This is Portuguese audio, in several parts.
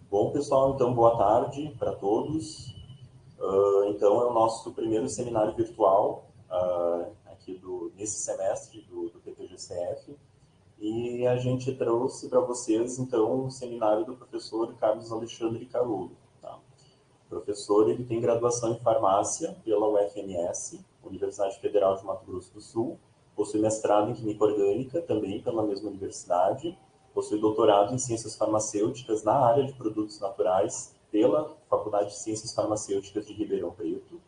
Bom, pessoal, então boa tarde para todos. Então, é o nosso primeiro seminário virtual aqui nesse semestre do PTGCF. E a gente trouxe para vocês, então, o seminário do professor Carlos Alexandre Carolo. Tá? O professor ele tem graduação em farmácia pela UFMS, Universidade Federal de Mato Grosso do Sul, possui mestrado em Química Orgânica, também pela mesma universidade, possui doutorado em Ciências Farmacêuticas na área de produtos naturais pela Faculdade de Ciências Farmacêuticas de Ribeirão Preto,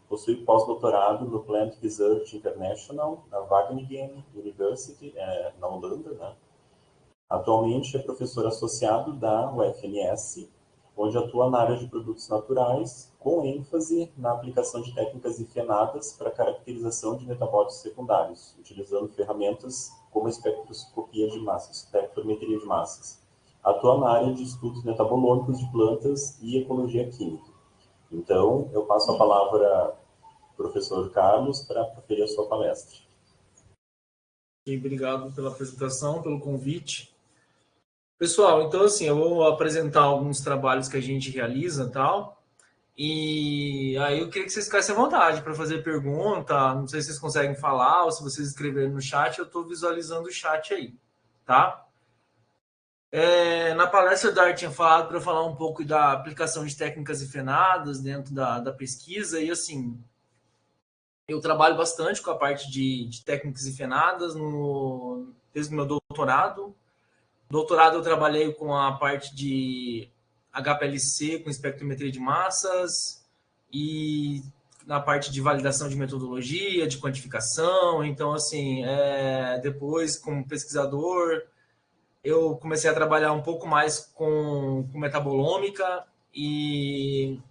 possui pós-doutorado no Plant Research International, na Wageningen University, na Holanda. Né? Atualmente é professor associado da UFMS, onde atua na área de produtos naturais, com ênfase na aplicação de técnicas hifenadas para caracterização de metabólitos secundários, utilizando ferramentas como espectroscopia de massas, espectrometria de massas. Atua na área de estudos metabolômicos de plantas e ecologia química. Então, eu passo a palavra ao professor Carlos para proferir a sua palestra. Obrigado pela apresentação, pelo convite. Pessoal, então assim, eu vou apresentar alguns trabalhos que a gente realiza e tal, e aí eu queria que vocês ficassem à vontade para fazer pergunta, não sei se vocês conseguem falar, ou se vocês escreverem no chat, eu estou visualizando o chat aí, tá? Na palestra da Art tinha falado para falar um pouco da aplicação de técnicas hifenadas dentro da pesquisa, e assim, eu trabalho bastante com a parte de técnicas hifenadas desde o meu doutorado. Doutorado eu trabalhei com a parte de HPLC, com espectrometria de massas, e na parte de validação de metodologia, de quantificação. Então, assim, depois, como pesquisador, eu comecei a trabalhar um pouco mais com metabolômica, e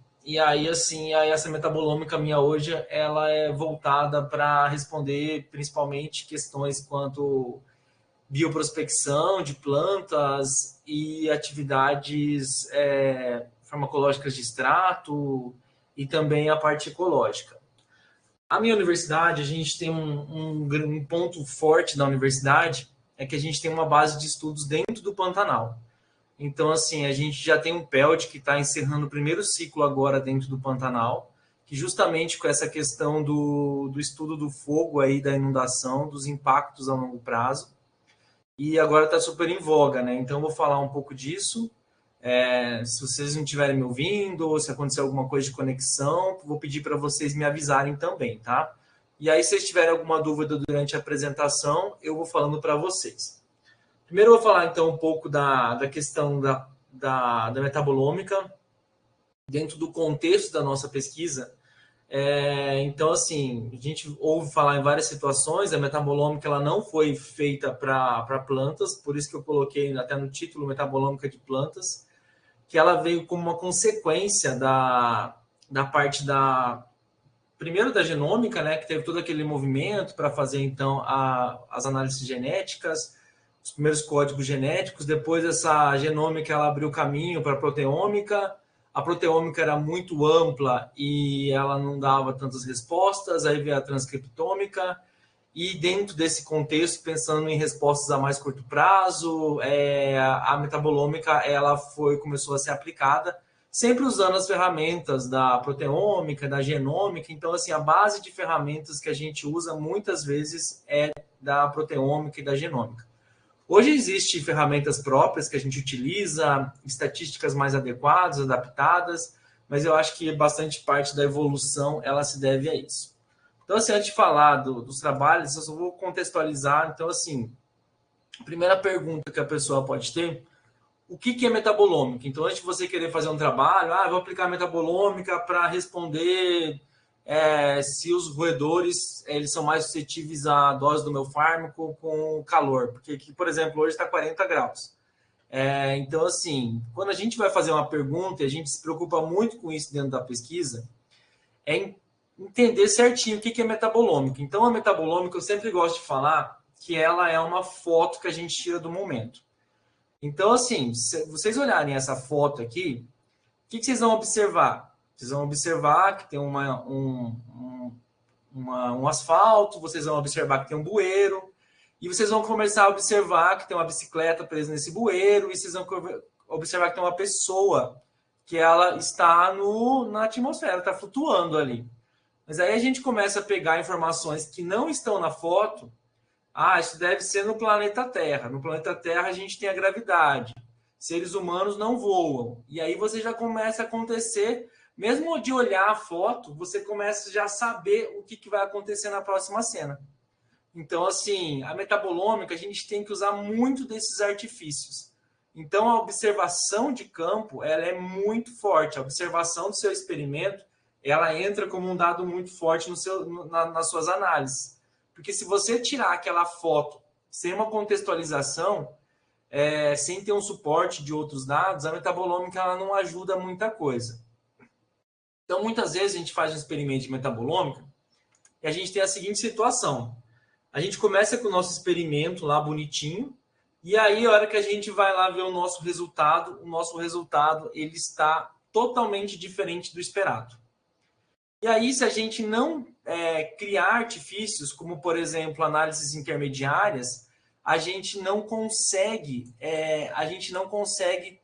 aí, assim, essa metabolômica minha hoje, ela é voltada para responder principalmente questões quanto bioprospecção de plantas e atividades farmacológicas de extrato e também a parte ecológica. A minha universidade, a gente tem um ponto forte da universidade, é que a gente tem uma base de estudos dentro do Pantanal. Então, assim, a gente já tem um PELT que está encerrando o primeiro ciclo agora dentro do Pantanal, que justamente com essa questão do estudo do fogo aí, da inundação, dos impactos a longo prazo, e agora está super em voga, né? Então, eu vou falar um pouco disso. Se vocês não estiverem me ouvindo, ou se acontecer alguma coisa de conexão, vou pedir para vocês me avisarem também, tá? E aí, se vocês tiverem alguma dúvida durante a apresentação, eu vou falando para vocês. Primeiro, eu vou falar, então, um pouco da questão da metabolômica dentro do contexto da nossa pesquisa. Então, assim, a gente ouve falar em várias situações, a metabolômica ela não foi feita para plantas, por isso que eu coloquei até no título metabolômica de plantas, que ela veio como uma consequência da parte primeiro da genômica, né, que teve todo aquele movimento para fazer, então, as análises genéticas, os primeiros códigos genéticos, depois essa genômica ela abriu caminho para a proteômica. A proteômica era muito ampla e ela não dava tantas respostas, aí veio a transcriptômica, e dentro desse contexto, pensando em respostas a mais curto prazo, a metabolômica ela começou a ser aplicada, sempre usando as ferramentas da proteômica, da genômica. Então, assim, a base de ferramentas que a gente usa muitas vezes é da proteômica e da genômica. Hoje existem ferramentas próprias que a gente utiliza, estatísticas mais adequadas, adaptadas, mas eu acho que bastante parte da evolução ela se deve a isso. Então, assim, antes de falar dos trabalhos, eu só vou contextualizar. Então, assim, a primeira pergunta que a pessoa pode ter, o que é metabolômica? Então, antes de você querer fazer um trabalho, vou aplicar metabolômica para responder se os roedores eles são mais suscetíveis à dose do meu fármaco com calor, porque aqui, por exemplo, hoje está 40 graus. Então, assim, quando a gente vai fazer uma pergunta, e a gente se preocupa muito com isso dentro da pesquisa, é entender certinho o que é metabolômica. Então, a metabolômica, eu sempre gosto de falar que ela é uma foto que a gente tira do momento. Então, assim, se vocês olharem essa foto aqui, o que vocês vão observar? Vocês vão observar que tem um asfalto, vocês vão observar que tem um bueiro, e vocês vão começar a observar que tem uma bicicleta presa nesse bueiro, e vocês vão observar que tem uma pessoa que ela está na atmosfera, está flutuando ali. Mas aí a gente começa a pegar informações que não estão na foto. Isso deve ser no planeta Terra. No planeta Terra a gente tem a gravidade. Seres humanos não voam. E aí você já começa a acontecer, mesmo de olhar a foto, você começa já a saber o que vai acontecer na próxima cena. Então, assim, a metabolômica, a gente tem que usar muito desses artifícios. Então, a observação de campo, ela é muito forte. A observação do seu experimento, ela entra como um dado muito forte nas suas análises. Porque se você tirar aquela foto sem uma contextualização, sem ter um suporte de outros dados, a metabolômica ela não ajuda muita coisa. Então, muitas vezes a gente faz um experimento de metabolômica e a gente tem a seguinte situação. A gente começa com o nosso experimento lá bonitinho, e aí a hora que a gente vai lá ver o nosso resultado ele está totalmente diferente do esperado. E aí, se a gente não criar artifícios, como por exemplo análises intermediárias, a gente não consegue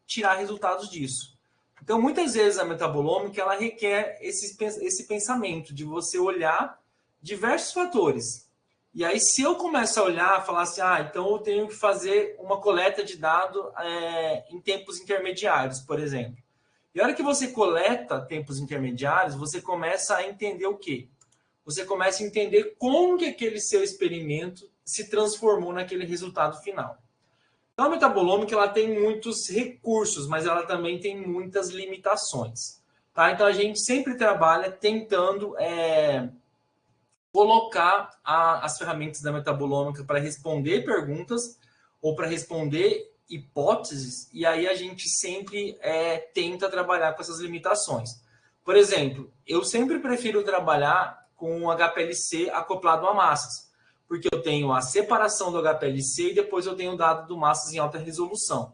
tirar resultados disso. Então, muitas vezes a metabolômica ela requer esse pensamento de você olhar diversos fatores. E aí, se eu começo a olhar, falar assim, então eu tenho que fazer uma coleta de dados em tempos intermediários, por exemplo. E a hora que você coleta tempos intermediários, você começa a entender o quê? Você começa a entender como que aquele seu experimento se transformou naquele resultado final. Então, a metabolômica ela tem muitos recursos, mas ela também tem muitas limitações. Tá? Então, a gente sempre trabalha tentando colocar as ferramentas da metabolômica para responder perguntas ou para responder hipóteses, e aí a gente sempre tenta trabalhar com essas limitações. Por exemplo, eu sempre prefiro trabalhar com o HPLC acoplado a massas, porque eu tenho a separação do HPLC e depois eu tenho o dado do massas em alta resolução.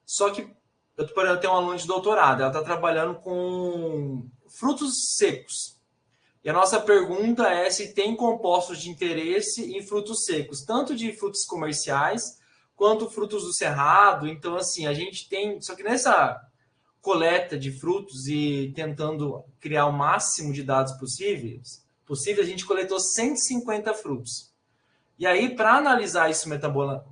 Só que eu tenho uma aluna de doutorado, ela está trabalhando com frutos secos. E a nossa pergunta é se tem compostos de interesse em frutos secos, tanto de frutos comerciais quanto frutos do cerrado. Então, assim, a gente tem... Só que nessa coleta de frutos e tentando criar o máximo de dados possíveis, a gente coletou 150 frutos. E aí, para analisar isso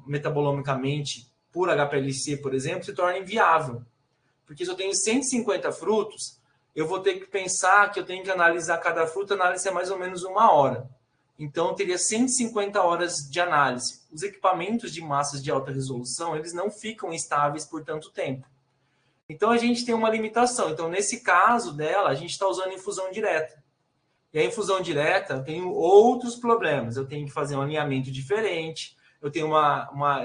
metabolomicamente por HPLC, por exemplo, se torna inviável. Porque se eu tenho 150 frutos, eu vou ter que pensar que eu tenho que analisar cada fruta, a análise é mais ou menos 1 hora. Então, eu teria 150 horas de análise. Os equipamentos de massas de alta resolução, eles não ficam estáveis por tanto tempo. Então, a gente tem uma limitação. Então, nesse caso dela, a gente está usando infusão direta. E a infusão direta, eu tenho outros problemas. Eu tenho que fazer um alinhamento diferente. Eu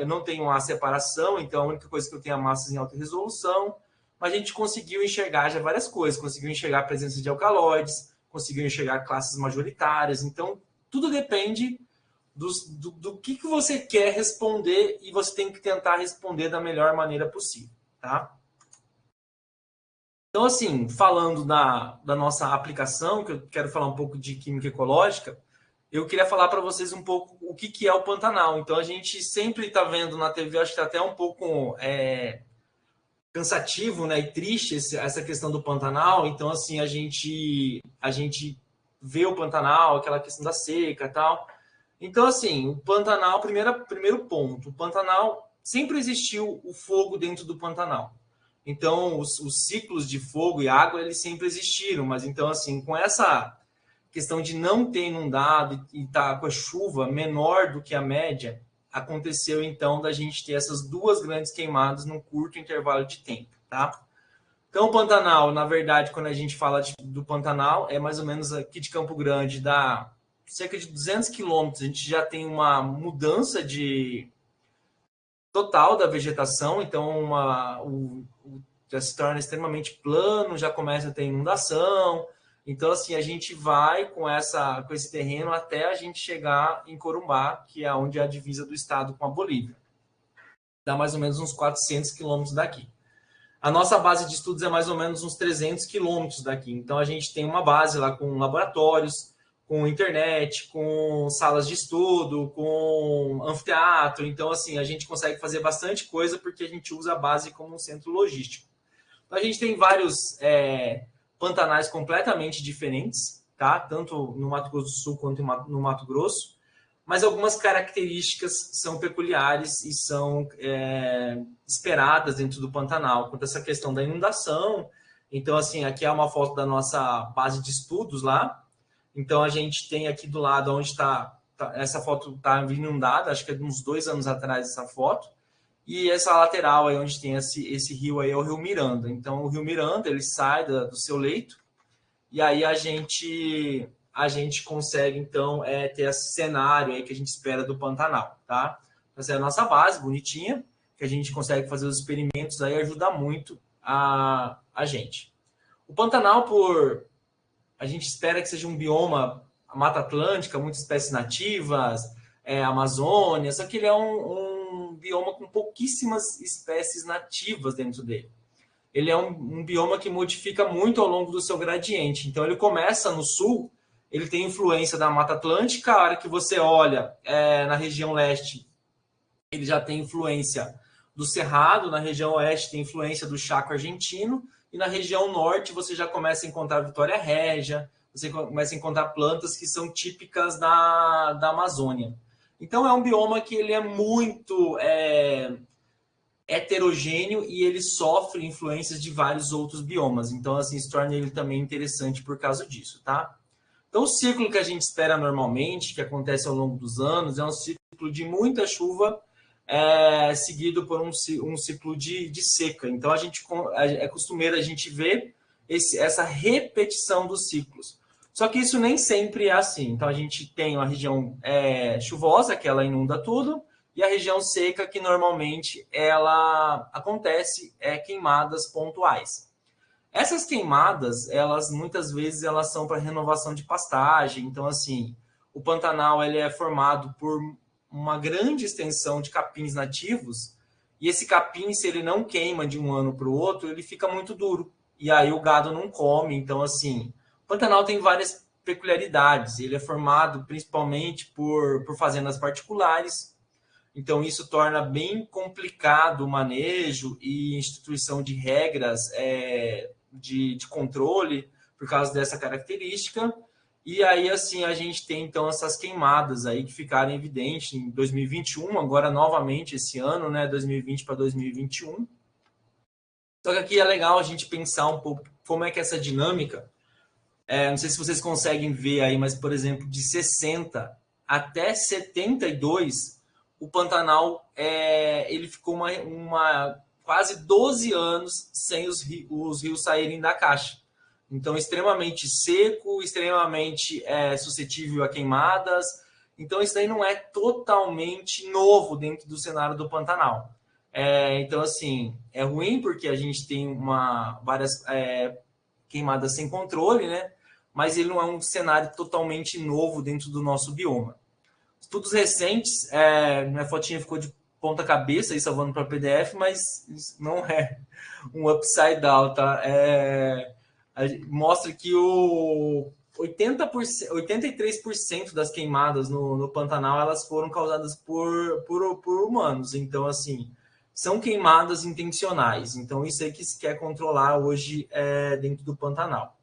não tenho uma separação, então a única coisa que eu tenho é massas em alta resolução. Mas a gente conseguiu enxergar já várias coisas. Conseguiu enxergar a presença de alcaloides, conseguiu enxergar classes majoritárias. Então, tudo depende do que você quer responder e você tem que tentar responder da melhor maneira possível, tá? Então, assim, falando da nossa aplicação, que eu quero falar um pouco de química ecológica, eu queria falar para vocês um pouco o que é o Pantanal. Então, a gente sempre está vendo na TV, acho que está até um pouco cansativo, né, e triste essa questão do Pantanal. Então, assim, a gente vê o Pantanal, aquela questão da seca e tal. Então, assim, o Pantanal, primeiro ponto, o Pantanal, sempre existiu o fogo dentro do Pantanal. Então, os ciclos de fogo e água, eles sempre existiram, mas então, assim, com essa questão de não ter inundado e tá com a chuva menor do que a média, aconteceu, então, da gente ter essas duas grandes queimadas num curto intervalo de tempo, tá? Então, o Pantanal, na verdade, quando a gente fala do Pantanal, é mais ou menos aqui de Campo Grande, dá cerca de 200 quilômetros, a gente já tem uma mudança total da vegetação, então já se torna extremamente plano, já começa a ter inundação. Então, assim, a gente vai com esse terreno até a gente chegar em Corumbá, que é onde é a divisa do estado com a Bolívia. Dá mais ou menos uns 400 quilômetros daqui. A nossa base de estudos é mais ou menos uns 300 quilômetros daqui. Então, a gente tem uma base lá com laboratórios, com internet, com salas de estudo, com anfiteatro. Então, assim, a gente consegue fazer bastante coisa porque a gente usa a base como um centro logístico. Então, a gente tem vários pantanais completamente diferentes, tá? Tanto no Mato Grosso do Sul quanto no Mato Grosso, mas algumas características são peculiares e são esperadas dentro do Pantanal, quanto a essa questão da inundação. Então, assim, aqui é uma foto da nossa base de estudos lá. Então, a gente tem aqui do lado onde essa foto está inundada, acho que é de uns 2 anos atrás essa foto, e essa lateral aí onde tem esse rio aí é o Rio Miranda. Então, o Rio Miranda, ele sai do seu leito, e aí a gente consegue, então, ter esse cenário aí que a gente espera do Pantanal, tá? Essa é a nossa base, bonitinha, que a gente consegue fazer os experimentos aí, ajuda muito a gente. O Pantanal, a gente espera que seja um bioma, a Mata Atlântica, muitas espécies nativas, Amazônia, só que ele é um bioma com pouquíssimas espécies nativas dentro dele. Ele é um bioma que modifica muito ao longo do seu gradiente. Então, ele começa no sul, ele tem influência da Mata Atlântica, a hora que você olha na região leste, ele já tem influência do Cerrado, na região oeste tem influência do Chaco argentino, e na região norte você já começa a encontrar Vitória Régia, você começa a encontrar plantas que são típicas da Amazônia. Então é um bioma que ele é muito heterogêneo e ele sofre influências de vários outros biomas. Então, assim, isso torna ele também interessante por causa disso, tá? Então, o ciclo que a gente espera normalmente, que acontece ao longo dos anos, é um ciclo de muita chuva, seguido por um ciclo de seca. Então, é costumeiro a gente ver essa repetição dos ciclos. Só que isso nem sempre é assim. Então, a gente tem uma região chuvosa, que ela inunda tudo, e a região seca, que normalmente ela acontece queimadas pontuais. Essas queimadas, muitas vezes elas são para renovação de pastagem. Então, assim, o Pantanal ele é formado por uma grande extensão de capins nativos, e esse capim, se ele não queima de um ano para o outro, ele fica muito duro, e aí o gado não come. Então, assim, o Pantanal tem várias peculiaridades. Ele é formado principalmente por fazendas particulares, então isso torna bem complicado o manejo e instituição de regras de controle por causa dessa característica. E aí, assim, a gente tem, então, essas queimadas aí que ficaram evidentes em 2021, agora novamente esse ano, né, 2020 para 2021. Só que aqui é legal a gente pensar um pouco como é que essa dinâmica, não sei se vocês conseguem ver aí, mas, por exemplo, de 60 até 72, o Pantanal, ele ficou quase 12 anos sem os rios saírem da caixa. Então, extremamente seco, extremamente suscetível a queimadas. Então, isso daí não é totalmente novo dentro do cenário do Pantanal. Então, assim, é ruim porque a gente tem várias queimadas sem controle, né? Mas ele não é um cenário totalmente novo dentro do nosso bioma. Estudos recentes, minha fotinha ficou de ponta cabeça aí salvando para PDF, mas isso não é um upside down, tá? Mostra que 83% das queimadas no Pantanal elas foram causadas por humanos. Então, assim, são queimadas intencionais. Então, isso aí que se quer controlar hoje dentro do Pantanal.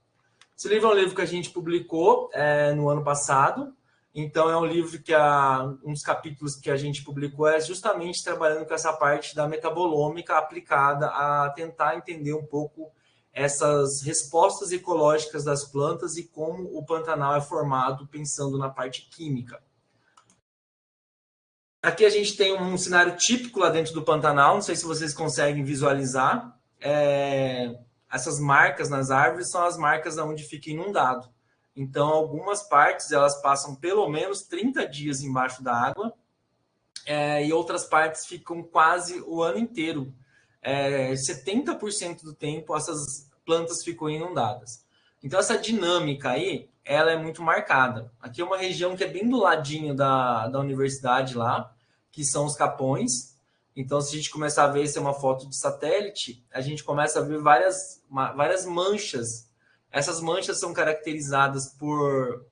Esse livro é um livro que a gente publicou no ano passado. Então, é um livro que um dos capítulos que a gente publicou é justamente trabalhando com essa parte da metabolômica aplicada a tentar entender um pouco essas respostas ecológicas das plantas e como o Pantanal é formado pensando na parte química. Aqui a gente tem um cenário típico lá dentro do Pantanal, não sei se vocês conseguem visualizar. Essas marcas nas árvores são as marcas onde fica inundado. Então, algumas partes elas passam pelo menos 30 dias embaixo da água e outras partes ficam quase o ano inteiro. 70% do tempo essas plantas ficam inundadas. Então, essa dinâmica aí, ela é muito marcada. Aqui é uma região que é bem do ladinho da universidade lá, que são os Capões. Então, se a gente começar a ver, isso é uma foto de satélite, a gente começa a ver várias manchas. Essas manchas são caracterizadas por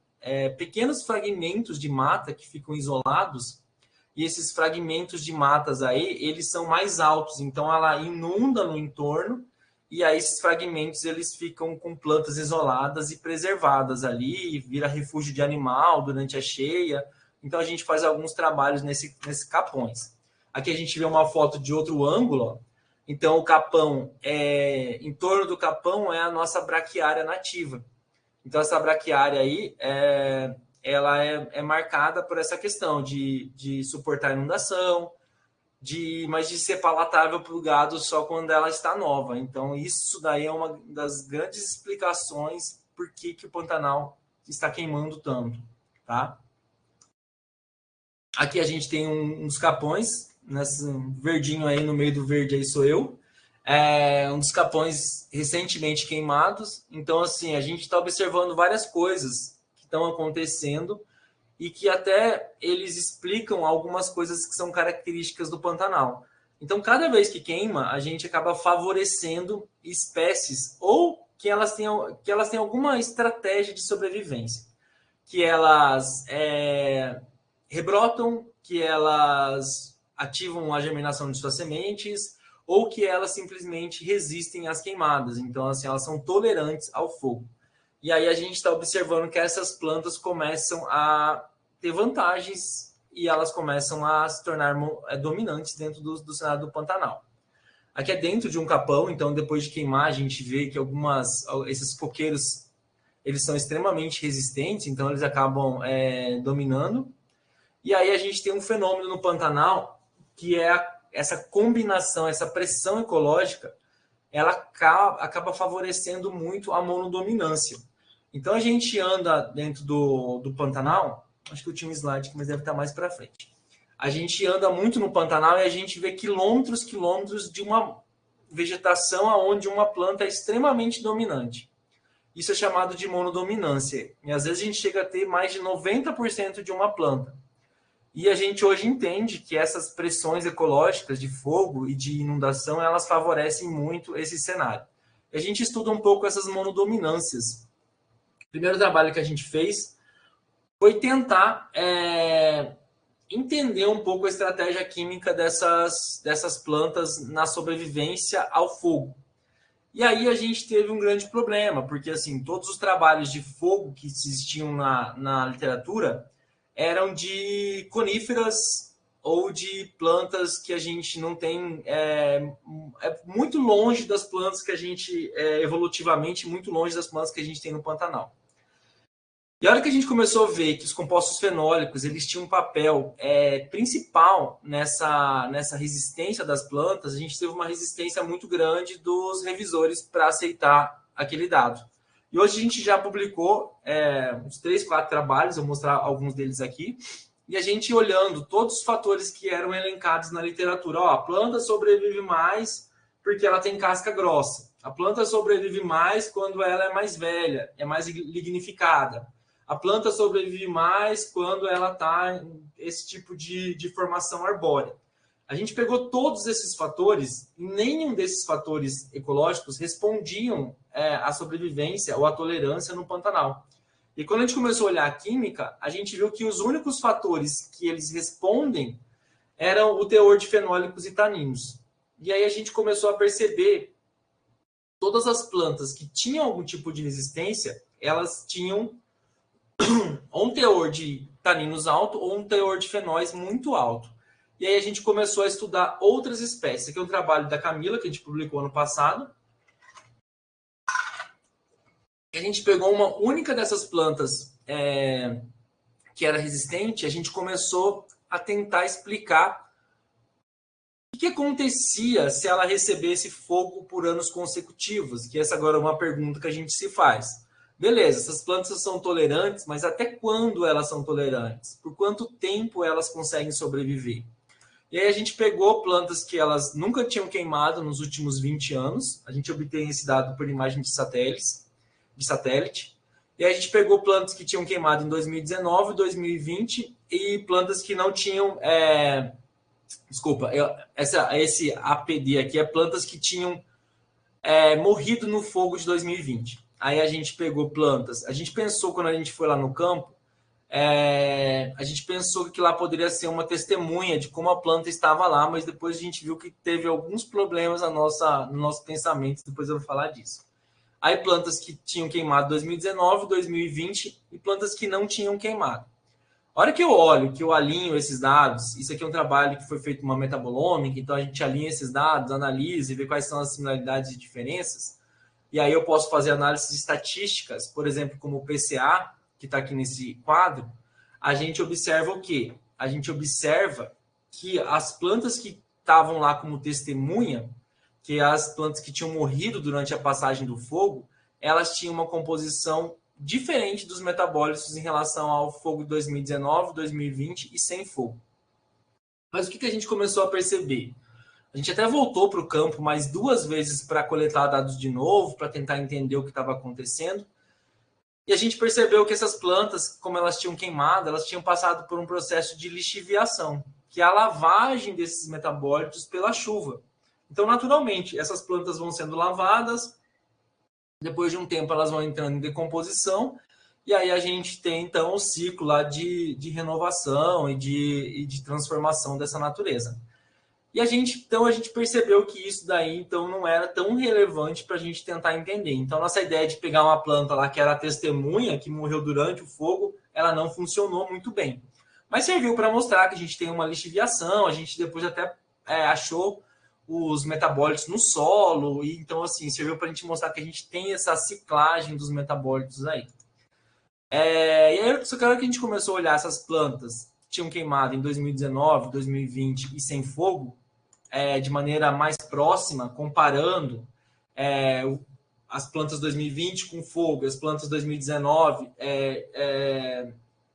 pequenos fragmentos de mata que ficam isolados, e esses fragmentos de matas aí, eles são mais altos, então ela inunda no entorno, e aí esses fragmentos eles ficam com plantas isoladas e preservadas ali, vira refúgio de animal durante a cheia. Então a gente faz alguns trabalhos nesse capões. Aqui a gente vê uma foto de outro ângulo, ó. Então o capão, em torno do capão é a nossa braquiária nativa. Então essa braquiária aí ela é marcada por essa questão de suportar inundação, mas de ser palatável para o gado só quando ela está nova. Então, isso daí é uma das grandes explicações por que o Pantanal está queimando tanto, tá? Aqui a gente tem uns capões, nesse verdinho aí, no meio do verde aí sou eu. Um dos capões recentemente queimados. Então, assim, a gente está observando várias coisas que estão acontecendo e que até eles explicam algumas coisas que são características do Pantanal. Então, cada vez que queima, a gente acaba favorecendo espécies ou que elas tenham alguma estratégia de sobrevivência, que elas rebrotam, que elas ativam a germinação de suas sementes, ou que elas simplesmente resistem às queimadas. Então, assim, elas são tolerantes ao fogo. E aí a gente está observando que essas plantas começam a ter vantagens e elas começam a se tornar dominantes dentro do cenário do Pantanal. Aqui é dentro de um capão, então depois de queimar a gente vê que esses coqueiros eles são extremamente resistentes, então eles acabam dominando. E aí a gente tem um fenômeno no Pantanal que é essa combinação, essa pressão ecológica, ela acaba favorecendo muito a monodominância. Então a gente anda dentro do Pantanal, acho que eu tinha um slide, mas deve estar mais para frente. A gente anda muito no Pantanal e a gente vê quilômetros de uma vegetação onde uma planta é extremamente dominante. Isso é chamado de monodominância. E às vezes a gente chega a ter mais de 90% de uma planta. E a gente hoje entende que essas pressões ecológicas de fogo e de inundação, elas favorecem muito esse cenário. E a gente estuda um pouco essas monodominâncias. O primeiro trabalho que a gente fez foi tentar entender um pouco a estratégia química dessas plantas na sobrevivência ao fogo. E aí a gente teve um grande problema, porque assim, todos os trabalhos de fogo que existiam na literatura eram de coníferas ou de plantas que a gente não tem, muito longe das plantas que a gente, evolutivamente, muito longe das plantas que a gente tem no Pantanal. E a hora que a gente começou a ver que os compostos fenólicos eles tinham um papel principal nessa resistência das plantas, a gente teve uma resistência muito grande dos revisores para aceitar aquele dado. E hoje a gente já publicou uns 3, 4 trabalhos, eu vou mostrar alguns deles aqui, e a gente olhando todos os fatores que eram elencados na literatura. A planta sobrevive mais porque ela tem casca grossa. A planta sobrevive mais quando ela é mais velha, é mais lignificada. A planta sobrevive mais quando ela está em esse tipo de formação arbórea. A gente pegou todos esses fatores e nenhum desses fatores ecológicos respondiam à sobrevivência ou à tolerância no Pantanal. E quando a gente começou a olhar a química, a gente viu que os únicos fatores que eles respondem eram o teor de fenólicos e taninos. E aí a gente começou a perceber todas as plantas que tinham algum tipo de resistência, elas tinham ou um teor de taninos alto ou um teor de fenóis muito alto. E aí a gente começou a estudar outras espécies. Aqui é um trabalho da Camila, que a gente publicou ano passado. A gente pegou uma única dessas plantas que era resistente, a gente começou a tentar explicar o que acontecia se ela recebesse fogo por anos consecutivos, que essa agora é uma pergunta que a gente se faz. Beleza, essas plantas são tolerantes, mas até quando elas são tolerantes? Por quanto tempo elas conseguem sobreviver? E aí a gente pegou plantas que elas nunca tinham queimado nos últimos 20 anos. A gente obtém esse dado por imagem de satélite. E aí a gente pegou plantas que tinham queimado em 2019, 2020 e plantas que não tinham... esse APD aqui é plantas que tinham morrido no fogo de 2020. Aí a gente pegou plantas... A gente pensou, quando a gente foi lá no campo, a gente pensou que lá poderia ser uma testemunha de como a planta estava lá, mas depois a gente viu que teve alguns problemas no nosso pensamento, depois eu vou falar disso. Aí plantas que tinham queimado 2019, 2020 e plantas que não tinham queimado. A hora que eu olho, que eu alinho esses dados, isso aqui é um trabalho que foi feito uma metabolômica, então a gente alinha esses dados, analisa e vê quais são as similaridades e diferenças. E aí eu posso fazer análises estatísticas, por exemplo, como o PCA, que está aqui nesse quadro. A gente observa o quê? A gente observa que as plantas que estavam lá como testemunha, que as plantas que tinham morrido durante a passagem do fogo, elas tinham uma composição diferente dos metabólitos em relação ao fogo de 2019, 2020 e sem fogo. Mas o que a gente começou a perceber? A gente até voltou para o campo mais 2 vezes para coletar dados de novo, para tentar entender o que estava acontecendo. E a gente percebeu que essas plantas, como elas tinham queimado, elas tinham passado por um processo de lixiviação, que é a lavagem desses metabólitos pela chuva. Então, naturalmente, essas plantas vão sendo lavadas, depois de um tempo elas vão entrando em decomposição, e aí a gente tem, então, o ciclo lá de renovação e de transformação dessa natureza. E a gente percebeu que isso daí, então, não era tão relevante para a gente tentar entender. Então, nossa ideia de pegar uma planta lá que era a testemunha, que morreu durante o fogo, ela não funcionou muito bem. Mas serviu para mostrar que a gente tem uma lixiviação, a gente depois até achou os metabólitos no solo, e então, assim, serviu para a gente mostrar que a gente tem essa ciclagem dos metabólitos aí. E aí, só que a hora que a gente começou a olhar essas plantas que tinham queimado em 2019, 2020 e sem fogo, de maneira mais próxima, comparando as plantas 2020 com fogo, as plantas 2019,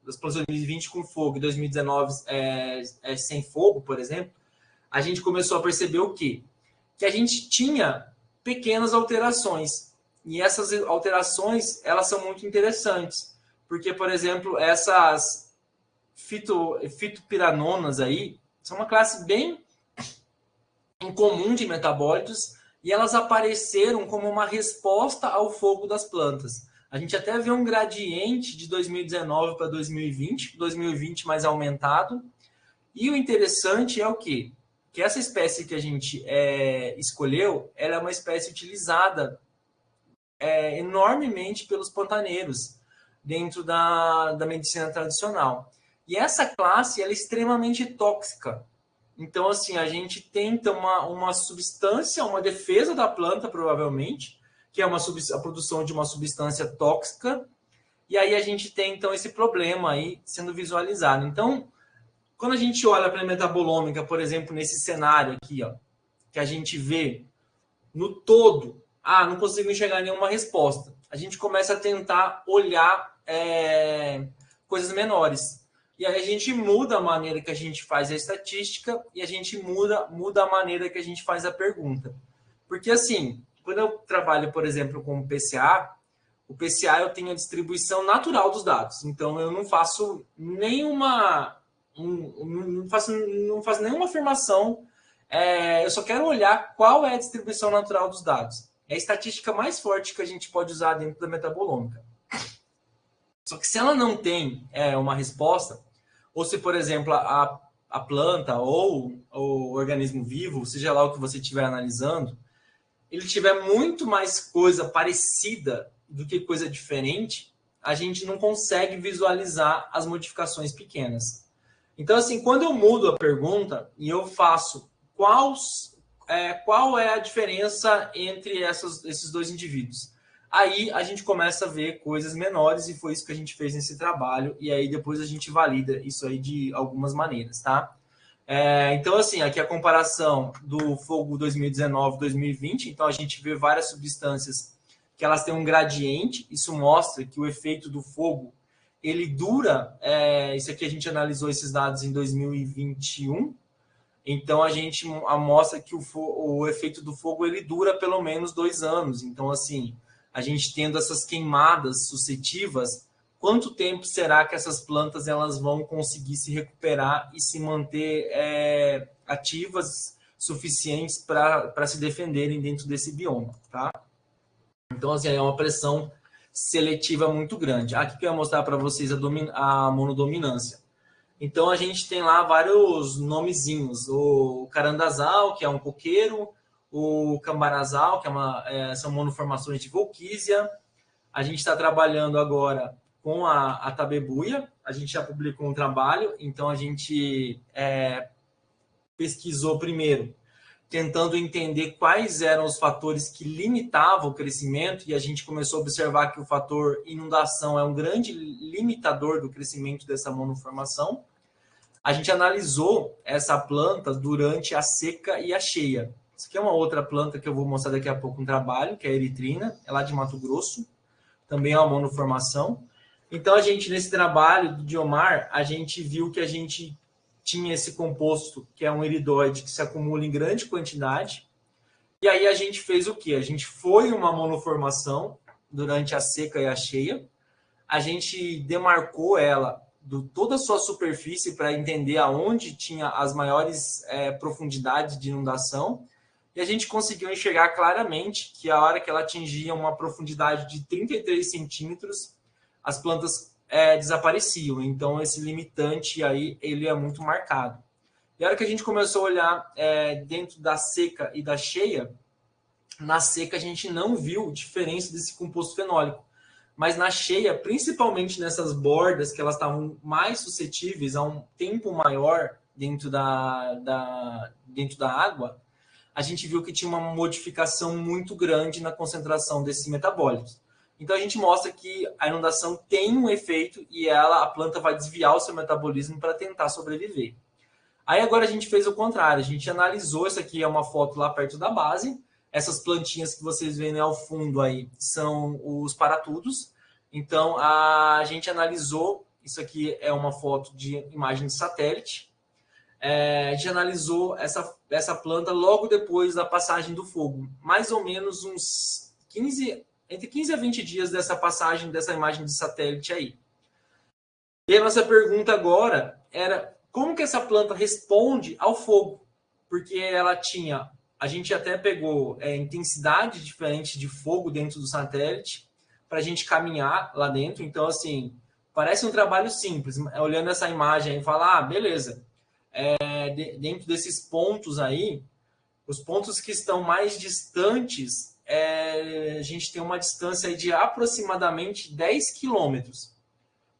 as plantas 2020 com fogo e 2019 sem fogo, por exemplo, a gente começou a perceber o quê? Que a gente tinha pequenas alterações. E essas alterações, elas são muito interessantes. Porque, por exemplo, essas fitopiranonas aí, são uma classe bem incomum de metabólitos, e elas apareceram como uma resposta ao fogo das plantas. A gente até vê um gradiente de 2019 para 2020 mais aumentado. E o interessante é o quê? Que essa espécie que a gente escolheu, ela é uma espécie utilizada enormemente pelos pantaneiros dentro da medicina tradicional. E essa classe ela é extremamente tóxica. Então, assim, a gente tenta uma substância, uma defesa da planta, provavelmente, que é a produção de uma substância tóxica, e aí a gente tem, então, esse problema aí sendo visualizado. Então, quando a gente olha para a metabolômica, por exemplo, nesse cenário aqui, ó, que a gente vê no todo, não consigo enxergar nenhuma resposta. A gente começa a tentar olhar coisas menores. E aí a gente muda a maneira que a gente faz a estatística e a gente muda a maneira que a gente faz a pergunta. Porque, assim, quando eu trabalho, por exemplo, com o PCA eu tenho a distribuição natural dos dados. Então, eu não faço nenhuma... não faço nenhuma afirmação. Eu só quero olhar qual é a distribuição natural dos dados. É a estatística mais forte que a gente pode usar dentro da metabolômica. Só que se ela não tem uma resposta, ou se, por exemplo, a planta ou o organismo vivo, seja lá o que você estiver analisando, ele tiver muito mais coisa parecida do que coisa diferente, a gente não consegue visualizar as modificações pequenas. Então, assim, quando eu mudo a pergunta e eu faço qual é a diferença entre esses dois indivíduos, aí a gente começa a ver coisas menores e foi isso que a gente fez nesse trabalho e aí depois a gente valida isso aí de algumas maneiras, tá? Então, assim, aqui a comparação do fogo 2019-2020, então a gente vê várias substâncias que elas têm um gradiente, isso mostra que o efeito do fogo ele dura, isso aqui a gente analisou esses dados em 2021, então a gente mostra que o efeito do fogo ele dura pelo menos 2 anos. Então, assim, a gente tendo essas queimadas sucessivas, quanto tempo será que essas plantas elas vão conseguir se recuperar e se manter ativas suficientes para se defenderem dentro desse bioma, tá? Então, assim, é uma pressão seletiva muito grande. Aqui que eu vou mostrar para vocês a monodominância. Então, a gente tem lá vários nomezinhos. O carandazal, que é um coqueiro, o cambarazal, que são monoformações de Volquísia. A gente está trabalhando agora com a tabebuia. A gente já publicou um trabalho, então a gente pesquisou primeiro, tentando entender quais eram os fatores que limitavam o crescimento, e a gente começou a observar que o fator inundação é um grande limitador do crescimento dessa monoformação. A gente analisou essa planta durante a seca e a cheia. Isso aqui é uma outra planta que eu vou mostrar daqui a pouco um trabalho, que é a eritrina, é lá de Mato Grosso, também é uma monoformação. Então, a gente, nesse trabalho do Diomar, a gente viu que a gente tinha esse composto, que é um iridoide, que se acumula em grande quantidade. E aí a gente fez o quê? A gente foi uma monoformação durante a seca e a cheia. A gente demarcou ela toda a sua superfície para entender aonde tinha as maiores profundidades de inundação. E a gente conseguiu enxergar claramente que a hora que ela atingia uma profundidade de 33 centímetros, as plantas desapareciam. Então, esse limitante aí, ele é muito marcado. E a hora que a gente começou a olhar dentro da seca e da cheia, na seca a gente não viu diferença desse composto fenólico. Mas na cheia, principalmente nessas bordas, que elas estavam mais suscetíveis a um tempo maior dentro da água, a gente viu que tinha uma modificação muito grande na concentração desses metabólitos. Então, a gente mostra que a inundação tem um efeito e a planta vai desviar o seu metabolismo para tentar sobreviver. Aí, agora, a gente fez o contrário. A gente analisou, isso aqui é uma foto lá perto da base. Essas plantinhas que vocês veem ao fundo aí são os paratudos. Então, a gente analisou, isso aqui é uma foto de imagem de satélite. A gente analisou essa planta logo depois da passagem do fogo. Mais ou menos uns entre 15 a 20 dias dessa passagem, dessa imagem de satélite aí. E a nossa pergunta agora era como que essa planta responde ao fogo? Porque ela tinha, a gente até pegou intensidade diferente de fogo dentro do satélite para a gente caminhar lá dentro. Então, assim, parece um trabalho simples. Olhando essa imagem aí, falar, beleza, dentro desses pontos aí, os pontos que estão mais distantes, a gente tem uma distância aí de aproximadamente 10 quilômetros.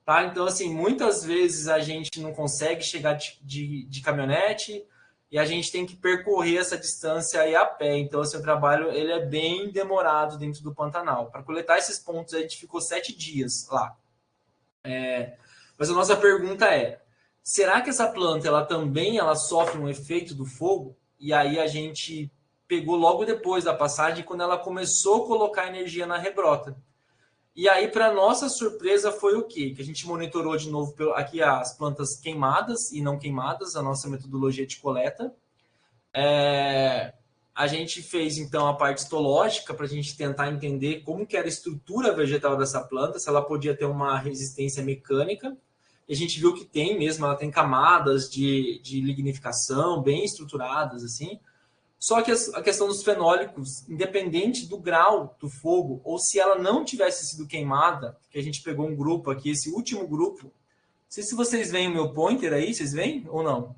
Tá? Então, assim, muitas vezes a gente não consegue chegar de caminhonete e a gente tem que percorrer essa distância aí a pé. Então, assim, o trabalho ele é bem demorado dentro do Pantanal. Para coletar esses pontos, a gente ficou 7 dias lá. Mas a nossa pergunta é, será que essa planta ela também sofre um efeito do fogo? E aí a gente pegou logo depois da passagem, quando ela começou a colocar energia na rebrota. E aí, para nossa surpresa, foi o quê? Que a gente monitorou de novo aqui as plantas queimadas e não queimadas, a nossa metodologia de coleta. A gente fez, então, a parte histológica para a gente tentar entender como que era a estrutura vegetal dessa planta, se ela podia ter uma resistência mecânica. E a gente viu que tem mesmo, ela tem camadas de lignificação bem estruturadas, assim. Só que a questão dos fenólicos, independente do grau do fogo, ou se ela não tivesse sido queimada, que a gente pegou um grupo aqui, esse último grupo, não sei se vocês veem o meu pointer aí, vocês veem ou não?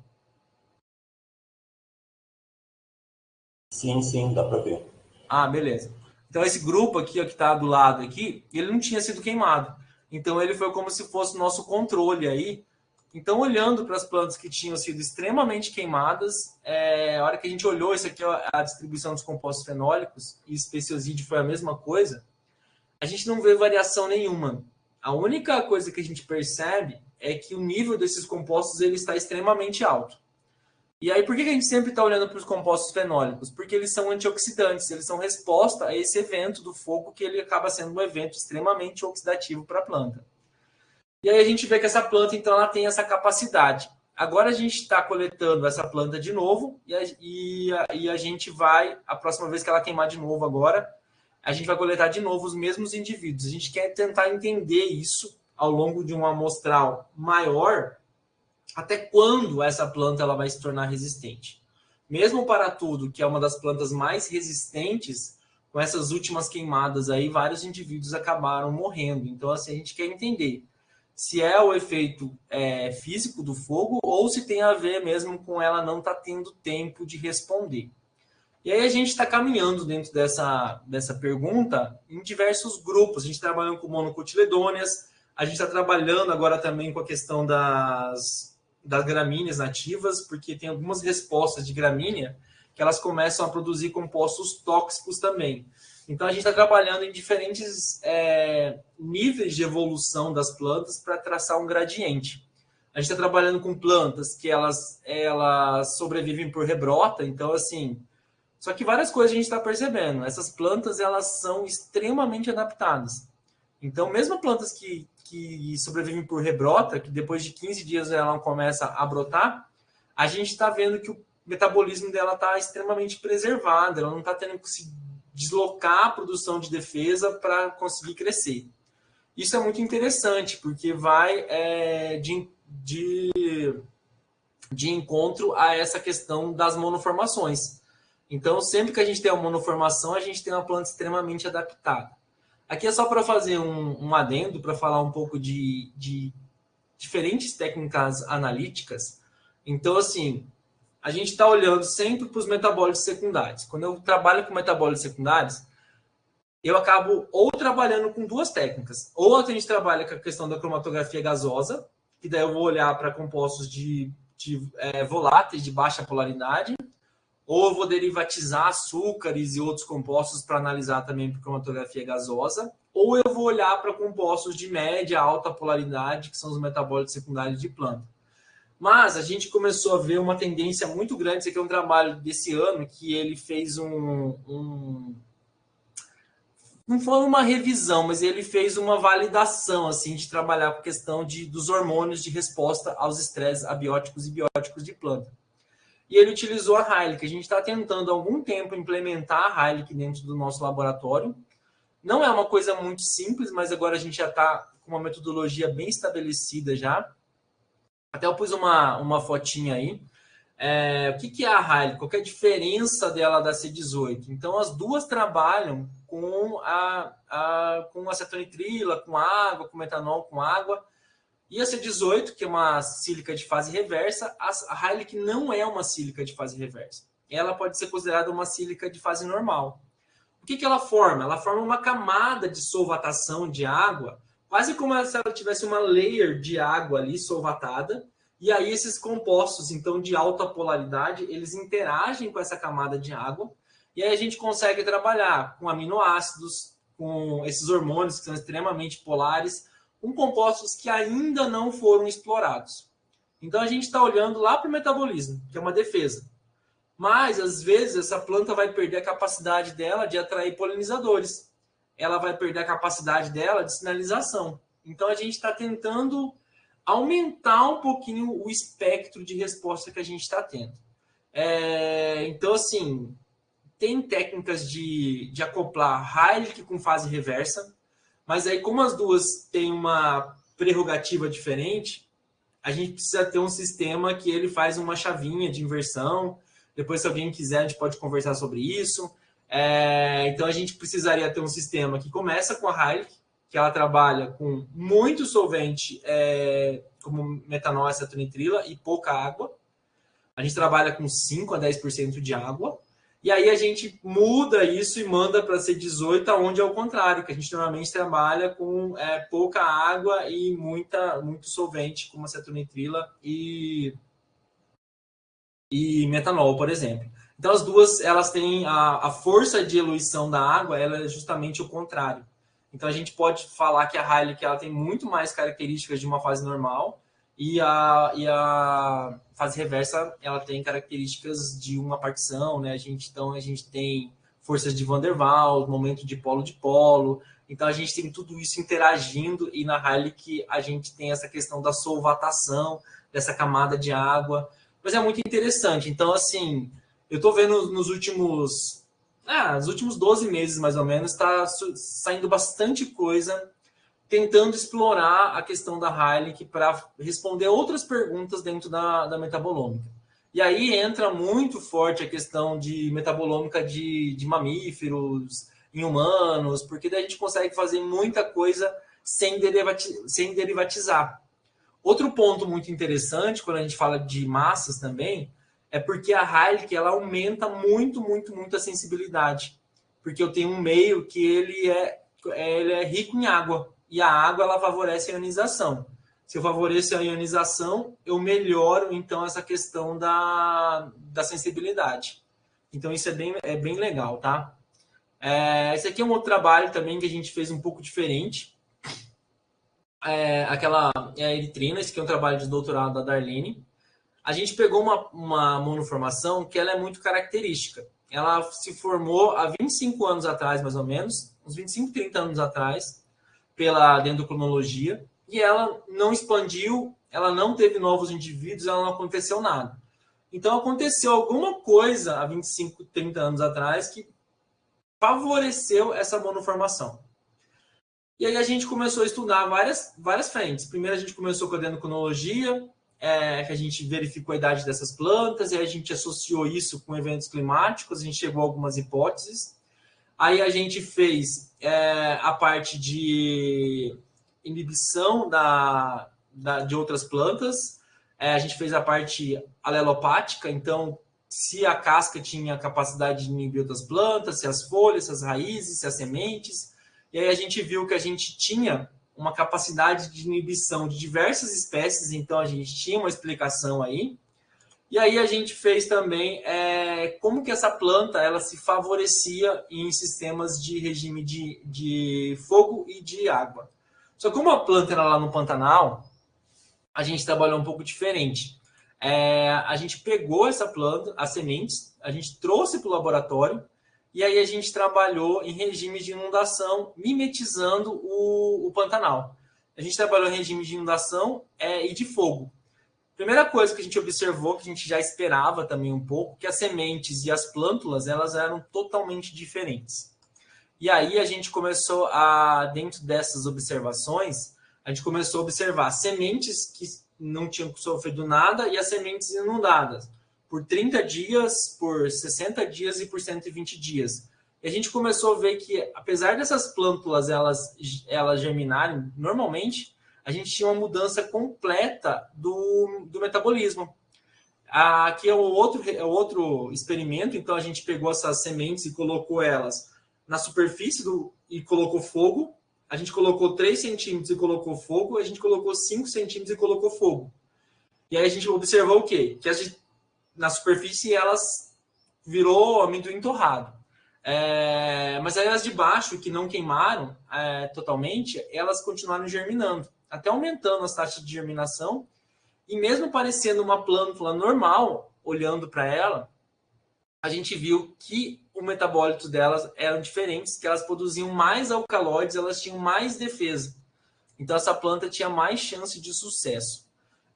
Sim, dá para ver. Ah, beleza. Então esse grupo aqui, ó, que está do lado aqui, ele não tinha sido queimado. Então ele foi como se fosse o nosso controle aí. Então, olhando para as plantas que tinham sido extremamente queimadas, a hora que a gente olhou, isso aqui é a distribuição dos compostos fenólicos, e especiosídeo foi a mesma coisa, a gente não vê variação nenhuma. A única coisa que a gente percebe é que o nível desses compostos ele está extremamente alto. E aí, por que a gente sempre está olhando para os compostos fenólicos? Porque eles são antioxidantes, eles são resposta a esse evento do fogo, que ele acaba sendo um evento extremamente oxidativo para a planta. E aí a gente vê que essa planta, então, ela tem essa capacidade. Agora a gente está coletando essa planta de novo e a gente vai, a próxima vez que ela queimar de novo agora, a gente vai coletar de novo os mesmos indivíduos. A gente quer tentar entender isso ao longo de uma amostral maior, até quando essa planta ela vai se tornar resistente. Mesmo para tudo, que é uma das plantas mais resistentes, com essas últimas queimadas aí, vários indivíduos acabaram morrendo. Então, assim, a gente quer entender se é o efeito físico do fogo ou se tem a ver mesmo com ela não estar tendo tempo de responder. E aí a gente está caminhando dentro dessa pergunta em diversos grupos. A gente trabalhando com monocotiledôneas, a gente está trabalhando agora também com a questão das gramíneas nativas, porque tem algumas respostas de gramínea que elas começam a produzir compostos tóxicos também. Então, a gente está trabalhando em diferentes níveis de evolução das plantas para traçar um gradiente. A gente está trabalhando com plantas que elas sobrevivem por rebrota, então, assim... Só que várias coisas a gente está percebendo. Essas plantas, elas são extremamente adaptadas. Então, mesmo plantas que sobrevivem por rebrota, que depois de 15 dias ela começa a brotar, a gente está vendo que o metabolismo dela está extremamente preservado, ela não está tendo que se deslocar a produção de defesa para conseguir crescer. Isso é muito interessante, porque vai de encontro a essa questão das monoformações. Então, sempre que a gente tem uma monoformação, a gente tem uma planta extremamente adaptada. Aqui é só para fazer um adendo, para falar um pouco de diferentes técnicas analíticas. Então, assim, a gente está olhando sempre para os metabólitos secundários. Quando eu trabalho com metabólitos secundários, eu acabo ou trabalhando com duas técnicas. Ou a gente trabalha com a questão da cromatografia gasosa, que daí eu vou olhar para compostos voláteis de baixa polaridade, ou eu vou derivatizar açúcares e outros compostos para analisar também por cromatografia gasosa, ou eu vou olhar para compostos de média, alta polaridade, que são os metabólitos secundários de planta. Mas a gente começou a ver uma tendência muito grande. Esse aqui é um trabalho desse ano que ele fez não foi uma revisão, mas ele fez uma validação assim, de trabalhar com a questão dos hormônios de resposta aos estresses abióticos e bióticos de planta. E ele utilizou a Heilig. A gente está tentando há algum tempo implementar a Heilig dentro do nosso laboratório. Não é uma coisa muito simples, mas agora a gente já está com uma metodologia bem estabelecida já. Até eu pus uma fotinha aí. O que é a Heilig? Qual é a diferença dela da C18? Então, as duas trabalham com com acetonitrila, com água, com metanol, com água. E a C18, que é uma sílica de fase reversa, a Heilig não é uma sílica de fase reversa. Ela pode ser considerada uma sílica de fase normal. O que ela forma? Ela forma uma camada de solvatação de água, quase como se ela tivesse uma layer de água ali solvatada, e aí esses compostos, então, de alta polaridade, eles interagem com essa camada de água, e aí a gente consegue trabalhar com aminoácidos, com esses hormônios que são extremamente polares, com compostos que ainda não foram explorados. Então, a gente está olhando lá para o metabolismo, que é uma defesa. Mas, às vezes, essa planta vai perder a capacidade dela de atrair polinizadores. Ela vai perder a capacidade dela de sinalização. Então, a gente está tentando aumentar um pouquinho o espectro de resposta que a gente está tendo. Então, assim, tem técnicas de acoplar Heilig com fase reversa, mas aí, como as duas têm uma prerrogativa diferente, a gente precisa ter um sistema que ele faz uma chavinha de inversão. Depois, se alguém quiser, a gente pode conversar sobre isso. Então, a gente precisaria ter um sistema que começa com a Heilig, que ela trabalha com muito solvente, como metanol e acetonitrila, e pouca água. A gente trabalha com 5 a 10% de água. E aí a gente muda isso e manda para C18, onde é o contrário, que a gente normalmente trabalha com pouca água e muito solvente, como acetonitrila e metanol, por exemplo. Então, as duas, elas têm a força de eluição da água, ela é justamente o contrário. Então, a gente pode falar que a Heilig ela tem muito mais características de uma fase normal e a fase reversa ela tem características de uma partição, né? Então, a gente tem forças de Van der Waals, momento de polo. Então, a gente tem tudo isso interagindo e na Heilig a gente tem essa questão da solvatação, dessa camada de água. Mas é muito interessante. Então, assim, eu estou vendo nos últimos 12 meses, mais ou menos, está saindo bastante coisa tentando explorar a questão da Heilig para responder outras perguntas dentro da metabolômica. E aí entra muito forte a questão de metabolômica de mamíferos, em humanos, porque daí a gente consegue fazer muita coisa sem derivatizar. Outro ponto muito interessante, quando a gente fala de massas também, é porque a Heilig ela aumenta muito a sensibilidade. Porque eu tenho um meio que ele é rico em água, e a água ela favorece a ionização. Se eu favoreço a ionização, eu melhoro, então, essa questão da sensibilidade. Então, isso é bem legal, tá? Esse aqui é um outro trabalho também que a gente fez um pouco diferente. A eritrina, esse aqui é um trabalho de doutorado da Darlene. A gente pegou uma monoformação que ela é muito característica. Ela se formou há 25 anos atrás, mais ou menos, uns 25, 30 anos atrás, pela dendrocronologia, e ela não expandiu, ela não teve novos indivíduos, ela não aconteceu nada. Então, aconteceu alguma coisa há 25, 30 anos atrás que favoreceu essa monoformação. E aí a gente começou a estudar várias frentes. Primeiro a gente começou com a dendrocronologia, que a gente verificou a idade dessas plantas, e aí a gente associou isso com eventos climáticos, a gente chegou a algumas hipóteses. Aí a gente fez a parte de inibição de outras plantas, a gente fez a parte alelopática, então se a casca tinha capacidade de inibir outras plantas, se as folhas, se as raízes, se as sementes. E aí a gente viu que a gente tinha uma capacidade de inibição de diversas espécies, então a gente tinha uma explicação aí. E aí a gente fez também como que essa planta ela se favorecia em sistemas de regime de fogo e de água. Só que como a planta era lá no Pantanal, a gente trabalhou um pouco diferente. A gente pegou essa planta, as sementes, a gente trouxe para o laboratório, e aí a gente trabalhou em regime de inundação, mimetizando o Pantanal. A gente trabalhou em regime de inundação e de fogo. Primeira coisa que a gente observou, que a gente já esperava também um pouco, que as sementes e as plântulas elas eram totalmente diferentes. E aí a gente começou dentro dessas observações, a gente começou a observar sementes que não tinham sofrido nada e as sementes inundadas por 30 dias, por 60 dias e por 120 dias. E a gente começou a ver que, apesar dessas plântulas elas germinarem normalmente, a gente tinha uma mudança completa do metabolismo. Aqui é o outro experimento, então a gente pegou essas sementes e colocou elas na superfície e colocou fogo. A gente colocou 3 centímetros e colocou fogo, a gente colocou 5 centímetros e colocou fogo. E aí a gente observou o quê? Que na superfície elas virou amendoim torrado. Mas aí as de baixo, que não queimaram totalmente, elas continuaram germinando, até aumentando as taxas de germinação. E mesmo parecendo uma plântula normal, olhando para ela, a gente viu que o metabólito delas eram diferentes, que elas produziam mais alcaloides, elas tinham mais defesa. Então essa planta tinha mais chance de sucesso.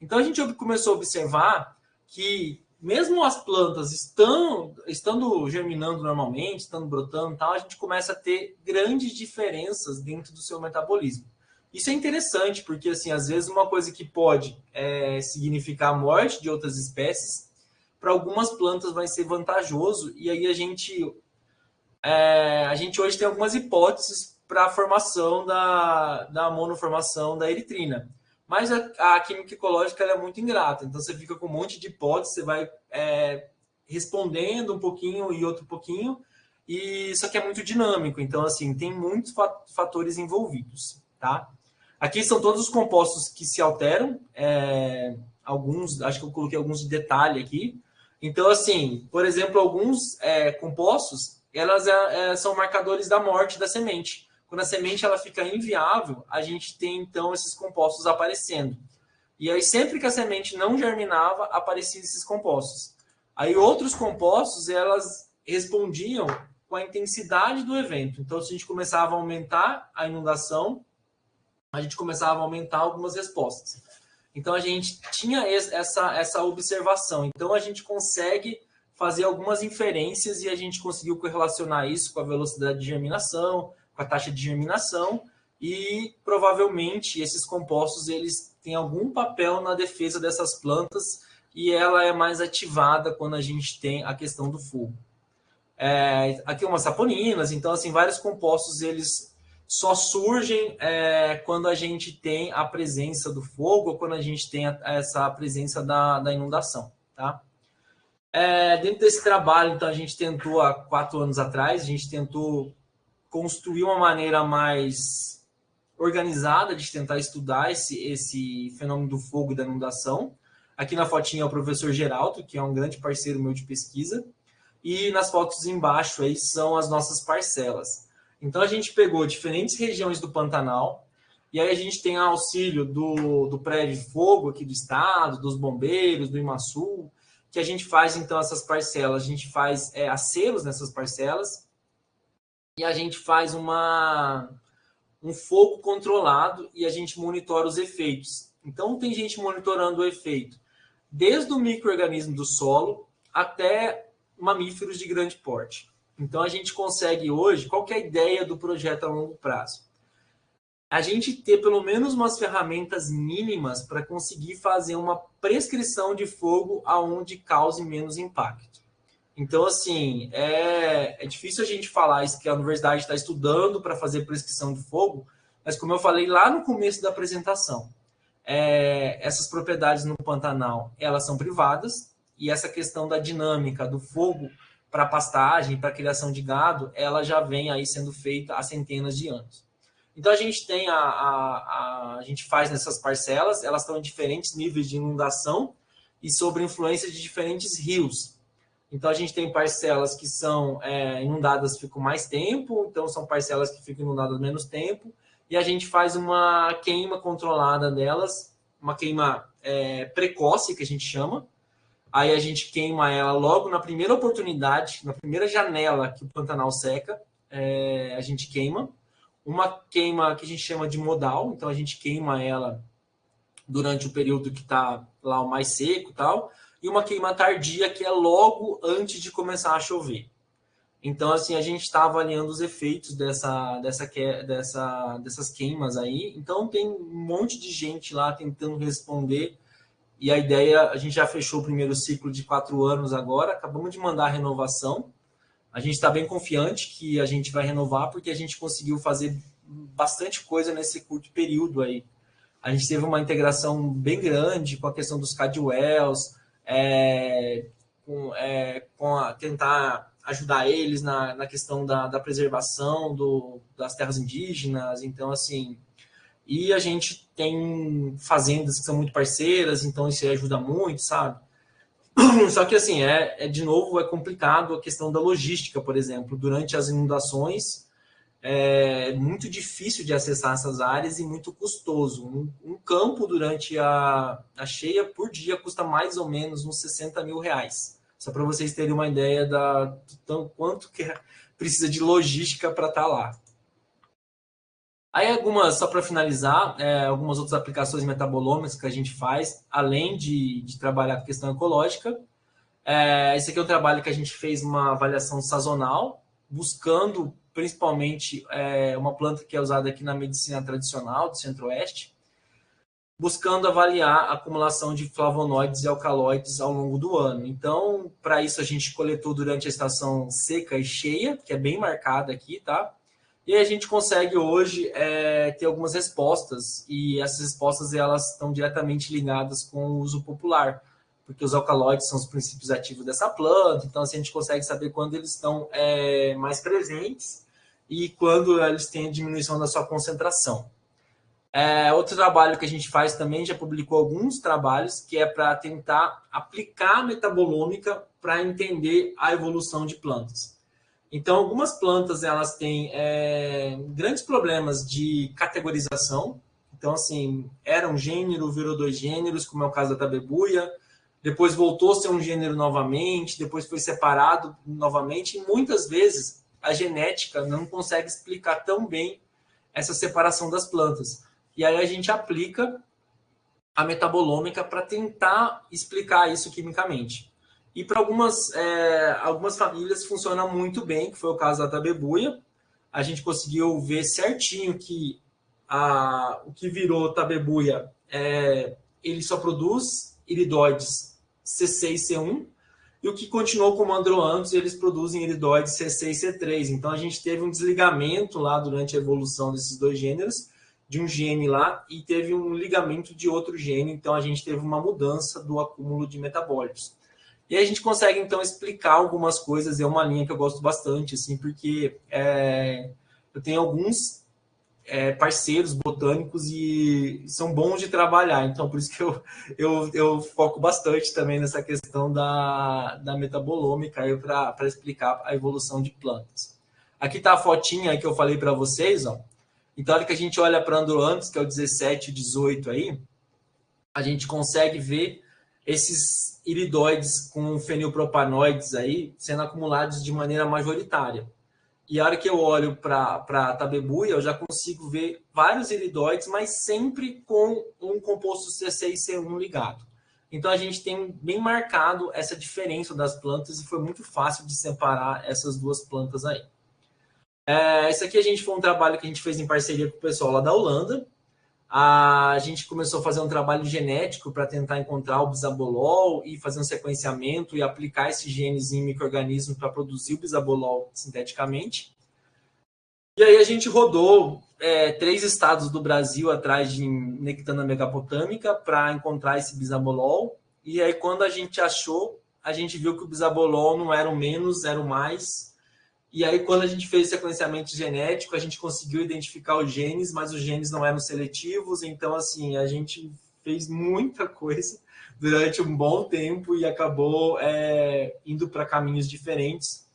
Então a gente começou a observar que mesmo as plantas estando germinando normalmente, estando brotando e tal, a gente começa a ter grandes diferenças dentro do seu metabolismo. Isso é interessante, porque assim, às vezes uma coisa que pode significar a morte de outras espécies, para algumas plantas vai ser vantajoso, e aí a gente hoje tem algumas hipóteses para a formação da monoformação da eritrina. Mas a química ecológica ela é muito ingrata, então você fica com um monte de hipóteses, você vai respondendo um pouquinho e outro pouquinho, e isso aqui é muito dinâmico, então assim, tem muitos fatores envolvidos, tá? Aqui são todos os compostos que se alteram, alguns, acho que eu coloquei alguns de detalhe aqui. Então, assim, por exemplo, alguns compostos, elas são marcadores da morte da semente. Quando a semente ela fica inviável, a gente tem, então, esses compostos aparecendo. E aí, sempre que a semente não germinava, apareciam esses compostos. Aí, outros compostos, elas respondiam com a intensidade do evento. Então, se a gente começava a aumentar a inundação, a gente começava a aumentar algumas respostas. Então, a gente tinha essa observação. Então, a gente consegue fazer algumas inferências e a gente conseguiu correlacionar isso com a velocidade de germinação, com a taxa de germinação, e provavelmente esses compostos eles têm algum papel na defesa dessas plantas e ela é mais ativada quando a gente tem a questão do fogo. Aqui umas saponinas, então assim, vários compostos eles só surgem quando a gente tem a presença do fogo ou quando a gente tem essa presença da inundação, tá? Dentro desse trabalho, então, a gente tentou, há 4 anos atrás, a gente tentou construir uma maneira mais organizada de tentar estudar esse fenômeno do fogo e da inundação. Aqui na fotinha é o professor Geraldo, que é um grande parceiro meu de pesquisa, e nas fotos embaixo aí são as nossas parcelas. Então, a gente pegou diferentes regiões do Pantanal, e aí a gente tem auxílio do prédio de fogo aqui do estado, dos bombeiros, do IMASUL, que a gente faz, então, essas parcelas. A gente faz aceros nessas parcelas e a gente faz um fogo controlado e a gente monitora os efeitos. Então, tem gente monitorando o efeito desde o micro-organismo do solo até mamíferos de grande porte. Então, a gente consegue hoje, qual que é a ideia do projeto a longo prazo? A gente ter pelo menos umas ferramentas mínimas para conseguir fazer uma prescrição de fogo aonde cause menos impacto. Então, assim, é difícil a gente falar isso que a universidade está estudando para fazer prescrição de fogo, mas como eu falei lá no começo da apresentação, essas propriedades no Pantanal, elas são privadas, e essa questão da dinâmica do fogo para pastagem, para criação de gado, ela já vem aí sendo feita há centenas de anos. Então, a gente tem a gente faz nessas parcelas, elas estão em diferentes níveis de inundação e sob influência de diferentes rios. Então, a gente tem parcelas que são inundadas ficam mais tempo, então são parcelas que ficam inundadas menos tempo, e a gente faz uma queima controlada delas, uma queima precoce, que a gente chama. Aí a gente queima ela logo na primeira oportunidade, na primeira janela que o Pantanal seca, a gente queima. Uma queima que a gente chama de modal, então a gente queima ela durante o período que está lá o mais seco e tal, e uma queima tardia, que é logo antes de começar a chover. Então, assim, a gente está avaliando os efeitos dessas queimas aí. Então, tem um monte de gente lá tentando responder, e a ideia, a gente já fechou o primeiro ciclo de 4 anos agora, acabamos de mandar a renovação. A gente está bem confiante que a gente vai renovar, porque a gente conseguiu fazer bastante coisa nesse curto período aí. A gente teve uma integração bem grande com a questão dos CADWELls, tentar ajudar eles na questão da preservação das terras indígenas. Então, assim, e a gente tem fazendas que são muito parceiras, então isso ajuda muito, sabe? Só que, assim, de novo, é complicado a questão da logística, por exemplo. Durante as inundações, é muito difícil de acessar essas áreas e muito custoso. Um campo durante a cheia, por dia, custa mais ou menos uns 60 mil reais. Só para vocês terem uma ideia do quanto que precisa de logística para estar lá. Aí só para finalizar, algumas outras aplicações metabolômicas que a gente faz, além de trabalhar com a questão ecológica. Esse aqui é um trabalho que a gente fez uma avaliação sazonal, buscando principalmente uma planta que é usada aqui na medicina tradicional do Centro-Oeste, buscando avaliar a acumulação de flavonoides e alcaloides ao longo do ano. Então, para isso, a gente coletou durante a estação seca e cheia, que é bem marcada aqui, tá? E a gente consegue hoje ter algumas respostas, e essas respostas elas estão diretamente ligadas com o uso popular, porque os alcaloides são os princípios ativos dessa planta, então assim, a gente consegue saber quando eles estão mais presentes e quando eles têm a diminuição da sua concentração. Outro trabalho que a gente faz também, já publicou alguns trabalhos, que é para tentar aplicar a metabolômica para entender a evolução de plantas. Então, algumas plantas elas têm grandes problemas de categorização. Então, assim, era um gênero, virou 2 gêneros, como é o caso da tabebuia. Depois voltou a ser um gênero novamente, depois foi separado novamente. E muitas vezes a genética não consegue explicar tão bem essa separação das plantas. E aí a gente aplica a metabolômica para tentar explicar isso quimicamente. E para algumas famílias funciona muito bem, que foi o caso da tabebuia. A gente conseguiu ver certinho que o que virou tabebuia, ele só produz iridoides C6 e C1, E o que continuou como androantos, eles produzem iridoides C6 e C3. Então, a gente teve um desligamento lá durante a evolução desses dois gêneros, de um gene lá, e teve um ligamento de outro gene. Então, a gente teve uma mudança do acúmulo de metabólitos. E aí a gente consegue, então, explicar algumas coisas. É uma linha que eu gosto bastante, assim, porque eu tenho alguns parceiros botânicos e são bons de trabalhar. Então, por isso que eu foco bastante também nessa questão da metabolômica para explicar a evolução de plantas. Aqui está a fotinha que eu falei para vocês. Ó. Então, a hora que a gente olha para androantos, que é o 17 e 18 aí, a gente consegue ver esses iridoides com fenilpropanoides aí sendo acumulados de maneira majoritária. E a hora que eu olho para a tabebuia, eu já consigo ver vários iridoides, mas sempre com um composto C6 e C1 ligado. Então, a gente tem bem marcado essa diferença das plantas e foi muito fácil de separar essas duas plantas aí. Esse aqui foi um trabalho que a gente fez em parceria com o pessoal lá da Holanda. A gente começou a fazer um trabalho genético para tentar encontrar o bisabolol e fazer um sequenciamento e aplicar esses genes em micro-organismos para produzir o bisabolol sinteticamente. E aí a gente rodou 3 estados do Brasil atrás de Nectana megapotâmica para encontrar esse bisabolol. E aí quando a gente achou, a gente viu que o bisabolol não era o menos, era o mais. E aí, quando a gente fez o sequenciamento genético, a gente conseguiu identificar os genes, mas os genes não eram seletivos. Então, assim, a gente fez muita coisa durante um bom tempo e acabou indo para caminhos diferentes.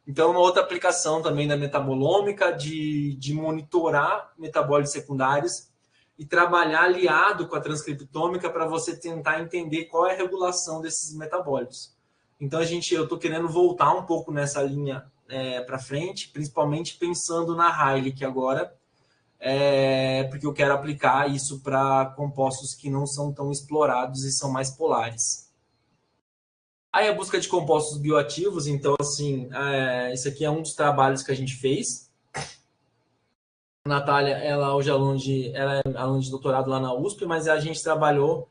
Então, uma outra aplicação também da metabolômica, de monitorar metabólitos secundários e trabalhar aliado com a transcriptômica para você tentar entender qual é a regulação desses metabólitos. Então, eu estou querendo voltar um pouco nessa linha para frente, principalmente pensando na Heilig agora, porque eu quero aplicar isso para compostos que não são tão explorados e são mais polares. Aí a busca de compostos bioativos, então, assim, esse aqui é um dos trabalhos que a gente fez. A Natália, ela hoje ela é aluna de doutorado lá na USP, mas a gente trabalhou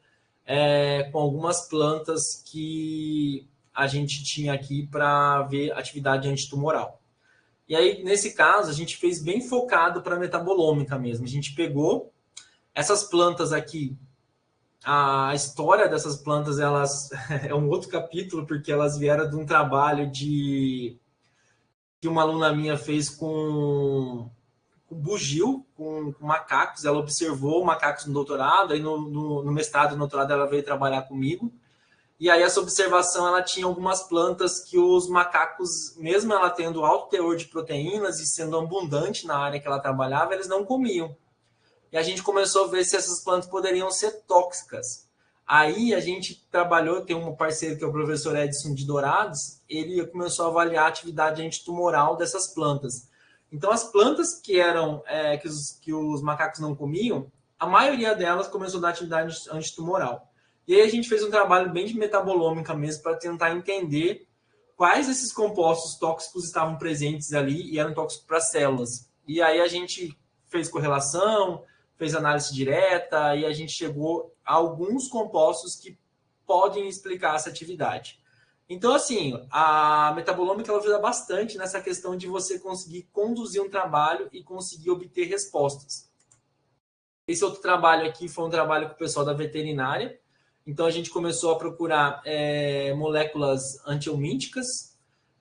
com algumas plantas que a gente tinha aqui para ver atividade antitumoral. E aí, nesse caso, a gente fez bem focado para metabolômica mesmo. A gente pegou essas plantas aqui. A história dessas plantas, elas é um outro capítulo, porque elas vieram de um trabalho que uma aluna minha fez com bugio, com macacos. Ela observou macacos no doutorado, aí no mestrado e no doutorado ela veio trabalhar comigo. E aí essa observação, ela tinha algumas plantas que os macacos, mesmo ela tendo alto teor de proteínas e sendo abundante na área que ela trabalhava, eles não comiam. E a gente começou a ver se essas plantas poderiam ser tóxicas. Aí a gente trabalhou, tem um parceiro que é o professor Edson de Dourados, ele começou a avaliar a atividade antitumoral dessas plantas. Então as plantas que eram que os macacos não comiam, a maioria delas começou a dar atividade antitumoral. E aí a gente fez um trabalho bem de metabolômica mesmo para tentar entender quais desses compostos tóxicos estavam presentes ali e eram tóxicos para as células. E aí a gente fez correlação, fez análise direta e a gente chegou a alguns compostos que podem explicar essa atividade. Então, assim, a metabolômica ela ajuda bastante nessa questão de você conseguir conduzir um trabalho e conseguir obter respostas. Esse outro trabalho aqui foi um trabalho com o pessoal da veterinária. Então, a gente começou a procurar moléculas antihelmínticas.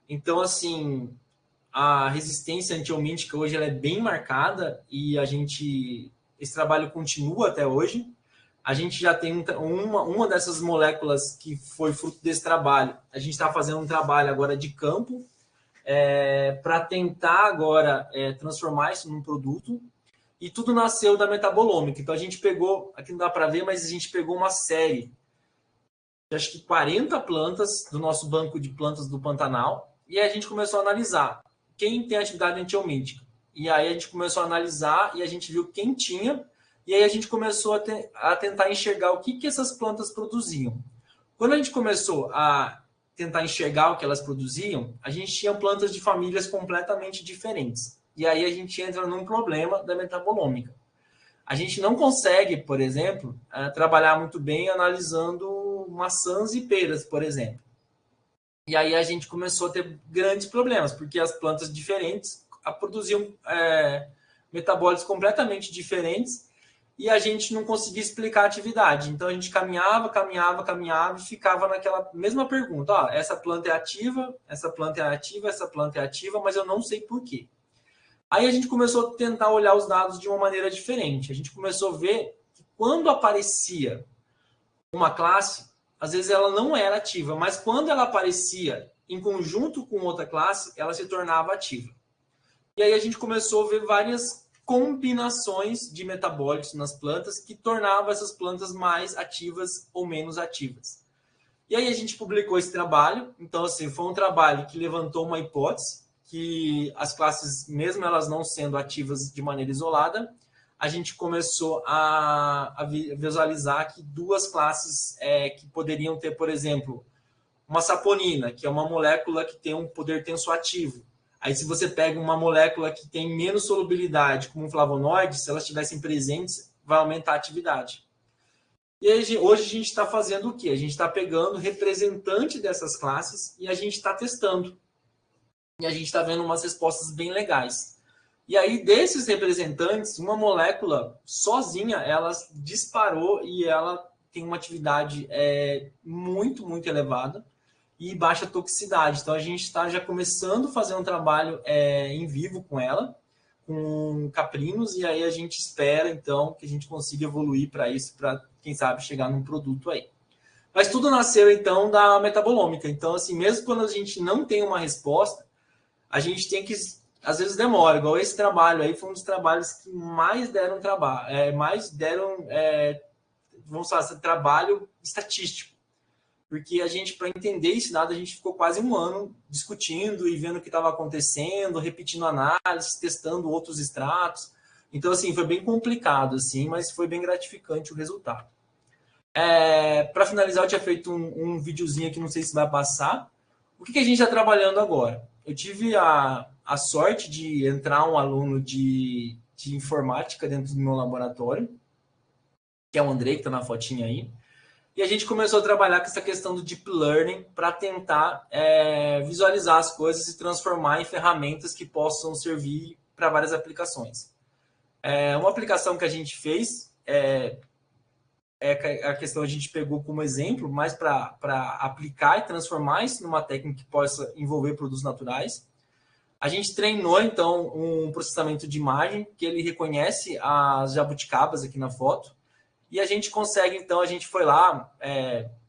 Então, assim, a resistência antihelmíntica hoje ela é bem marcada e esse trabalho continua até hoje. A gente já tem uma dessas moléculas que foi fruto desse trabalho. A gente está fazendo um trabalho agora de campo para tentar agora transformar isso num produto. E tudo nasceu da metabolômica. Então, a gente pegou, aqui não dá para ver, mas a gente pegou uma série de acho que 40 plantas do nosso banco de plantas do Pantanal e aí a gente começou a analisar quem tem atividade antihelmíntica. E aí a gente começou a analisar e a gente viu quem tinha e aí a gente começou a tentar enxergar o que essas plantas produziam. Quando a gente começou a tentar enxergar o que elas produziam, a gente tinha plantas de famílias completamente diferentes. E aí a gente entra num problema da metabolômica. A gente não consegue, por exemplo, trabalhar muito bem analisando maçãs e peras, por exemplo. E aí a gente começou a ter grandes problemas, porque as plantas diferentes produziam metabólitos completamente diferentes e a gente não conseguia explicar a atividade. Então a gente caminhava e ficava naquela mesma pergunta. Ah, essa planta é ativa, essa planta é ativa, essa planta é ativa, mas eu não sei por quê. Aí a gente começou a tentar olhar os dados de uma maneira diferente. A gente começou a ver que quando aparecia uma classe, às vezes ela não era ativa, mas quando ela aparecia em conjunto com outra classe, ela se tornava ativa. E aí a gente começou a ver várias combinações de metabólitos nas plantas que tornavam essas plantas mais ativas ou menos ativas. E aí a gente publicou esse trabalho. Então, assim, foi um trabalho que levantou uma hipótese que as classes, mesmo elas não sendo ativas de maneira isolada, a gente começou a visualizar que duas classes que poderiam ter, por exemplo, uma saponina, que é uma molécula que tem um poder tensoativo. Aí, se você pega uma molécula que tem menos solubilidade, como um flavonoide, se elas estivessem presentes, vai aumentar a atividade. E aí, hoje a gente está fazendo o quê? A gente está pegando representante dessas classes e a gente está testando. E a gente está vendo umas respostas bem legais. E aí, desses representantes, uma molécula sozinha, ela disparou e ela tem uma atividade muito, muito elevada e baixa toxicidade. Então, a gente está já começando a fazer um trabalho em vivo com ela, com caprinos, e aí a gente espera, então, que a gente consiga evoluir para isso, para, quem sabe, chegar num produto aí. Mas tudo nasceu, então, da metabolômica. Então, assim, mesmo quando a gente não tem uma resposta, a gente tem que, às vezes demora, igual esse trabalho aí foi um dos trabalhos que mais deram trabalho, vamos falar, trabalho estatístico. Porque a gente, para entender esse dado, a gente ficou quase um ano discutindo e vendo o que estava acontecendo, repetindo análises, testando outros extratos. Então, assim, foi bem complicado, assim, mas foi bem gratificante o resultado. Para finalizar, eu tinha feito um videozinho aqui, não sei se vai passar. O que a gente está trabalhando agora? Eu tive a sorte de entrar um aluno de informática dentro do meu laboratório, que é o Andrei, que está na fotinha aí. E a gente começou a trabalhar com essa questão do Deep Learning para tentar visualizar as coisas e transformar em ferramentas que possam servir para várias aplicações. Uma aplicação que a gente fez a questão a gente pegou como exemplo, mas para aplicar e transformar isso numa técnica que possa envolver produtos naturais. A gente treinou, então, um processamento de imagem que ele reconhece as jabuticabas aqui na foto. E a gente consegue, então, a gente foi lá,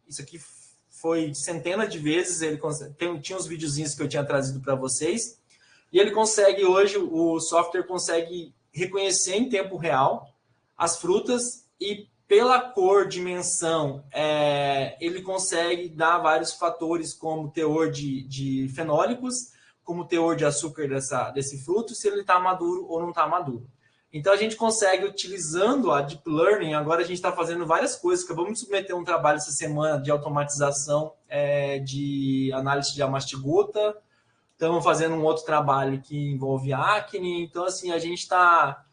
isso aqui foi centenas de vezes, tinha uns videozinhos que eu tinha trazido para vocês, e ele consegue, hoje, o software consegue reconhecer em tempo real as frutas e pela cor, dimensão, ele consegue dar vários fatores como teor de fenólicos, como teor de açúcar desse fruto, se ele está maduro ou não está maduro. Então, a gente consegue, utilizando a Deep Learning, agora a gente está fazendo várias coisas, acabamos de submeter um trabalho essa semana de automatização de análise de amastigota, estamos fazendo um outro trabalho que envolve acne, então, assim, a gente está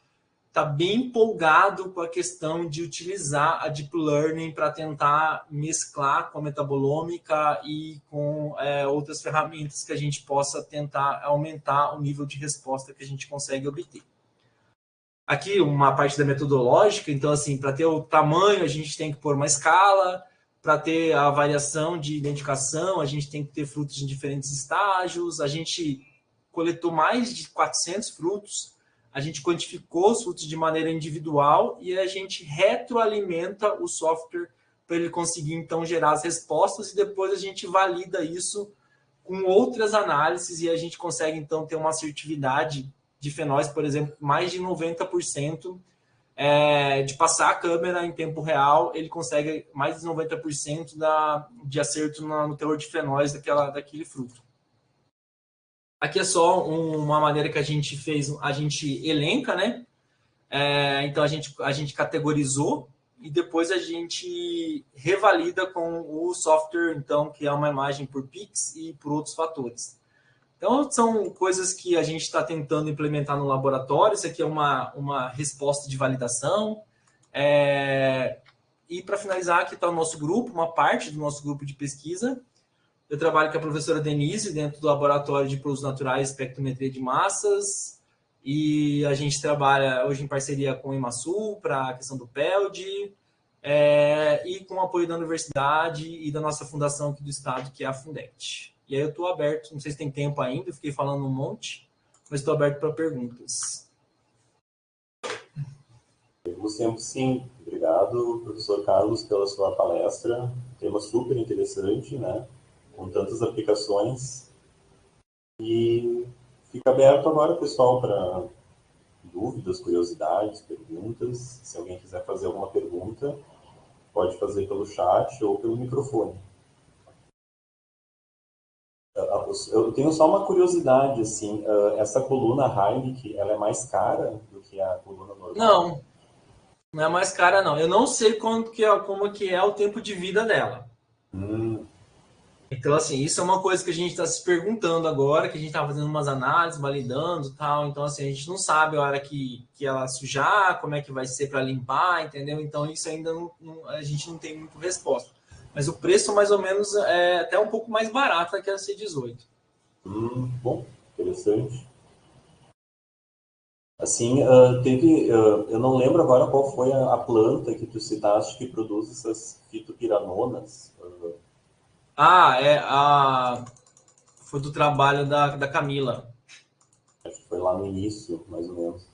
bem empolgado com a questão de utilizar a Deep Learning para tentar mesclar com a metabolômica e com outras ferramentas que a gente possa tentar aumentar o nível de resposta que a gente consegue obter. Aqui uma parte da metodológica, então assim, para ter o tamanho a gente tem que pôr uma escala, para ter a variação de identificação a gente tem que ter frutos em diferentes estágios, a gente coletou mais de 400 frutos, a gente quantificou os frutos de maneira individual e a gente retroalimenta o software para ele conseguir então gerar as respostas e depois a gente valida isso com outras análises e a gente consegue então ter uma assertividade de fenóis, por exemplo, mais de 90% de passar a câmera em tempo real, ele consegue mais de 90% de acerto no teor de fenóis daquele fruto. Aqui é só uma maneira que a gente fez, a gente elenca, né? Então, a gente categorizou e depois a gente revalida com o software, então, que é uma imagem por pix e por outros fatores. Então, são coisas que a gente está tentando implementar no laboratório. Isso aqui é uma resposta de validação. E, para finalizar, aqui está o nosso grupo, uma parte do nosso grupo de pesquisa. Eu trabalho com a professora Denise dentro do Laboratório de Produtos Naturais e Espectrometria de Massas. E a gente trabalha hoje em parceria com o Emasul para a questão do PELD, e com o apoio da universidade e da nossa fundação aqui do estado, que é a Fundect. E aí eu estou aberto, não sei se tem tempo ainda, eu fiquei falando um monte, mas estou aberto para perguntas. Temos tempo, sim. Obrigado, professor Carlos, pela sua palestra. Tema super interessante, né? Com tantas aplicações. E fica aberto agora, pessoal, para dúvidas, curiosidades, perguntas. Se alguém quiser fazer alguma pergunta, pode fazer pelo chat ou pelo microfone. Eu tenho só uma curiosidade, assim, essa coluna Heineck, ela é mais cara do que a coluna normal? Não, não é mais cara, não. Eu não sei como que é o tempo de vida dela. Então, assim, isso é uma coisa que a gente está se perguntando agora, que a gente está fazendo umas análises, validando e tal. Então, assim, a gente não sabe a hora que ela sujar, como é que vai ser para limpar, entendeu? Então, isso ainda a gente não tem muita resposta. Mas o preço, mais ou menos, é até um pouco mais barato que a C18. Bom, interessante. Assim, eu não lembro agora qual foi a planta que tu citaste que produz essas fitopiranonas. Foi do trabalho da Camila. Acho que foi lá no início, mais ou menos.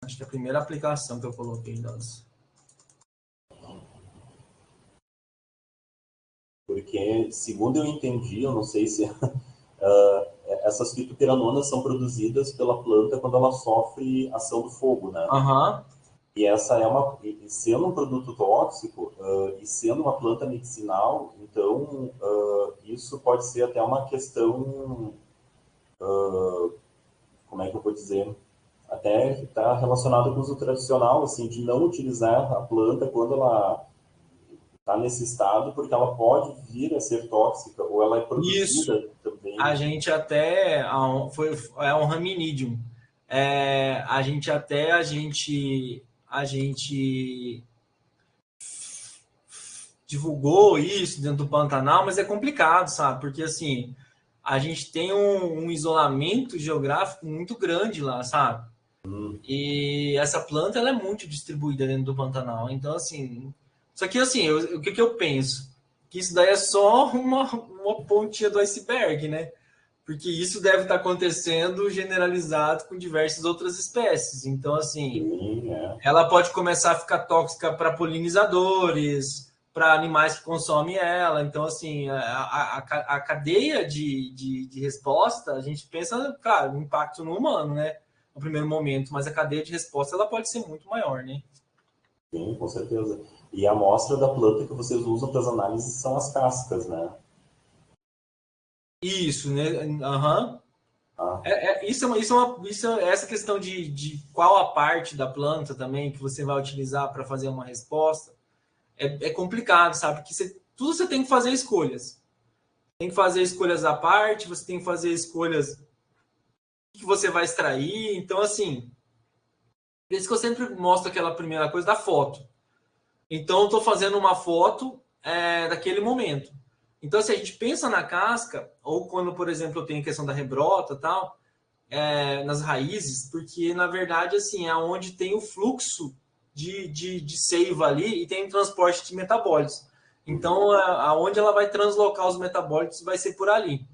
Acho que é a primeira aplicação que eu coloquei das. Porque, segundo eu entendi, eu não sei se essas fitopiranonas são produzidas pela planta quando ela sofre ação do fogo, né? Aham. E essa sendo um produto tóxico, e sendo uma planta medicinal, então isso pode ser até uma questão, como é que eu vou dizer, até está relacionado com o uso tradicional, assim, de não utilizar a planta quando ela está nesse estado, porque ela pode vir a ser tóxica, ou ela é Isso. produzida também. A gente até é um raminídeo. A gente divulgou isso dentro do Pantanal, mas é complicado, sabe? Porque assim, a gente tem um isolamento geográfico muito grande lá, sabe? E essa planta ela é muito distribuída dentro do Pantanal. Então, assim, só que assim, o que eu penso? Que isso daí é só uma pontinha do iceberg, né? Porque isso deve estar acontecendo generalizado com diversas outras espécies. Então, assim, Sim, é. ela pode começar a ficar tóxica para polinizadores, para animais que consomem ela. Então, assim, a cadeia de resposta, a gente pensa, claro, no impacto no humano, né? No primeiro momento, mas a cadeia de resposta ela pode ser muito maior, né? Sim, com certeza. E a amostra da planta que vocês usam para as análises são as cascas, né? Isso, né? Aham. Ah, Essa questão de qual a parte da planta também que você vai utilizar para fazer uma resposta é complicado, sabe? Porque tudo você tem que fazer escolhas. Tem que fazer escolhas à parte, você tem que fazer escolhas que você vai extrair. Então, assim, por isso que eu sempre mostro aquela primeira coisa da foto. Então, eu estou fazendo uma foto daquele momento. Então, se a gente pensa na casca, ou quando, por exemplo, eu tenho a questão da rebrota tal, nas raízes, porque, na verdade, assim, é onde tem o fluxo de seiva ali e tem o transporte de metabólitos. Então, aonde ela vai translocar os metabólitos vai ser por ali.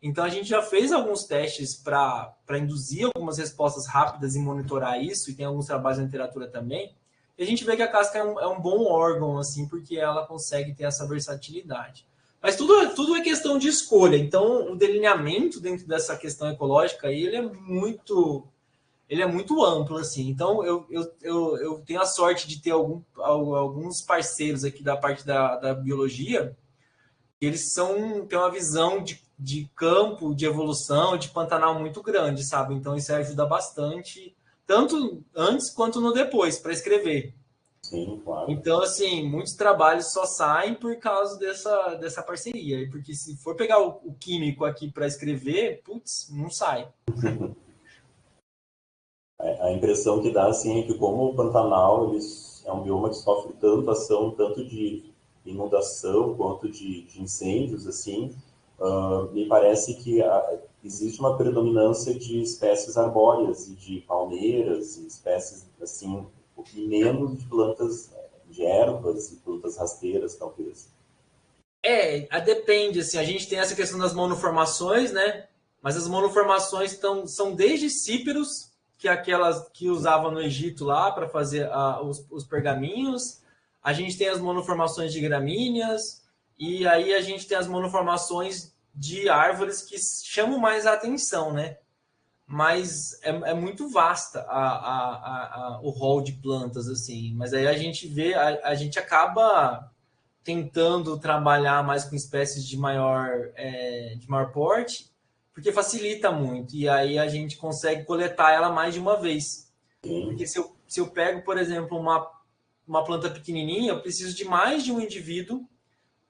Então, a gente já fez alguns testes para induzir algumas respostas rápidas e monitorar isso, e tem alguns trabalhos na literatura também. E a gente vê que a casca é um bom órgão, assim, porque ela consegue ter essa versatilidade. Mas tudo é questão de escolha. Então, o delineamento dentro dessa questão ecológica aí, ele é muito amplo, assim. Então, eu tenho a sorte de ter alguns parceiros aqui da parte da biologia, eles têm uma visão de campo, de evolução, de Pantanal muito grande, sabe? Então isso ajuda bastante, tanto antes quanto no depois, para escrever. sim, claro. Então, assim, muitos trabalhos só saem por causa dessa parceria. Porque se for pegar o químico aqui para escrever, putz, não sai. A impressão que dá assim, é que como o Pantanal é um bioma que sofre tanto ação, tanto de inundação quanto de incêndios, assim, me parece que existe uma predominância de espécies arbóreas e de palmeiras, e espécies, assim, e menos de plantas, de ervas e plantas rasteiras, talvez. Depende, assim, a gente tem essa questão das monoformações, né? Mas as monoformações são desde cíperos, que é aquelas que usavam no Egito lá para fazer os pergaminhos. A gente tem as monoformações de gramíneas, e aí a gente tem as monoformações de árvores que chamam mais a atenção, né? Mas é muito vasta o rol de plantas, assim. Mas aí a gente vê, a gente acaba tentando trabalhar mais com espécies de maior porte, porque facilita muito. E aí a gente consegue coletar ela mais de uma vez. Porque se eu pego, por exemplo, uma planta pequenininha, eu preciso de mais de um indivíduo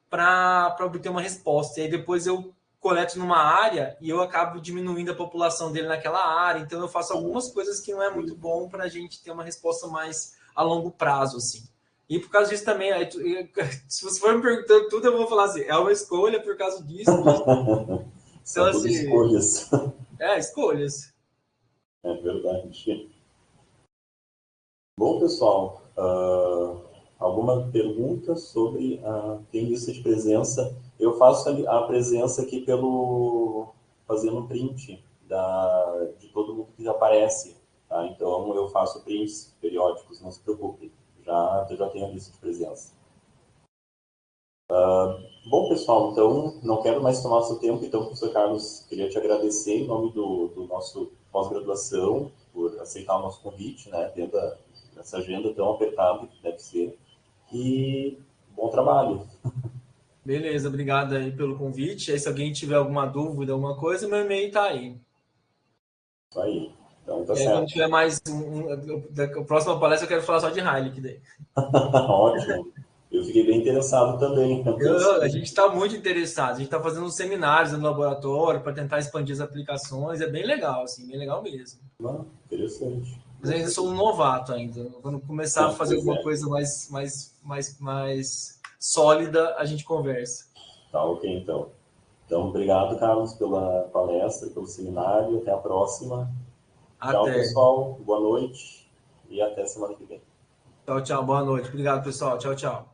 para obter uma resposta. E aí depois eu coleto numa área e eu acabo diminuindo a população dele naquela área. Então eu faço algumas coisas que não é muito bom para a gente ter uma resposta mais a longo prazo, assim. E por causa disso também, se você for me perguntando tudo, eu vou falar assim, é uma escolha por causa disso. São Então, tudo assim, escolhas. escolhas. É verdade. Bom, pessoal, alguma pergunta sobre tem lista de presença? Eu faço a presença aqui fazendo um print de todo mundo que aparece, tá? Então, eu faço prints periódicos, não se preocupem. Eu já tenho a lista de presença. Bom, pessoal, então, não quero mais tomar o seu tempo. Então, professor Carlos, queria te agradecer em nome do nosso pós-graduação por aceitar o nosso convite, né, dentro dessa agenda tão apertada que deve ser. E bom trabalho. Beleza, obrigado aí pelo convite. Aí, se alguém tiver alguma dúvida, alguma coisa, meu e-mail tá aí. Isso aí. Então, tá E aí, quando certo. tiver mais a próxima palestra, eu quero falar só de Heilig daí. Ótimo. Eu fiquei bem interessado também. A gente está muito interessado. A gente está fazendo uns seminários no laboratório para tentar expandir as aplicações. É bem legal, assim, bem legal mesmo. Interessante. Mas eu ainda sou um novato ainda. Quando começar a fazer alguma coisa mais sólida, a gente conversa. Tá, ok, então. Então, obrigado, Carlos, pela palestra, pelo seminário. Até a próxima. Tchau, Até. pessoal. Boa noite e até semana que vem. Tchau, tchau. Boa noite. Obrigado, pessoal. Tchau, tchau.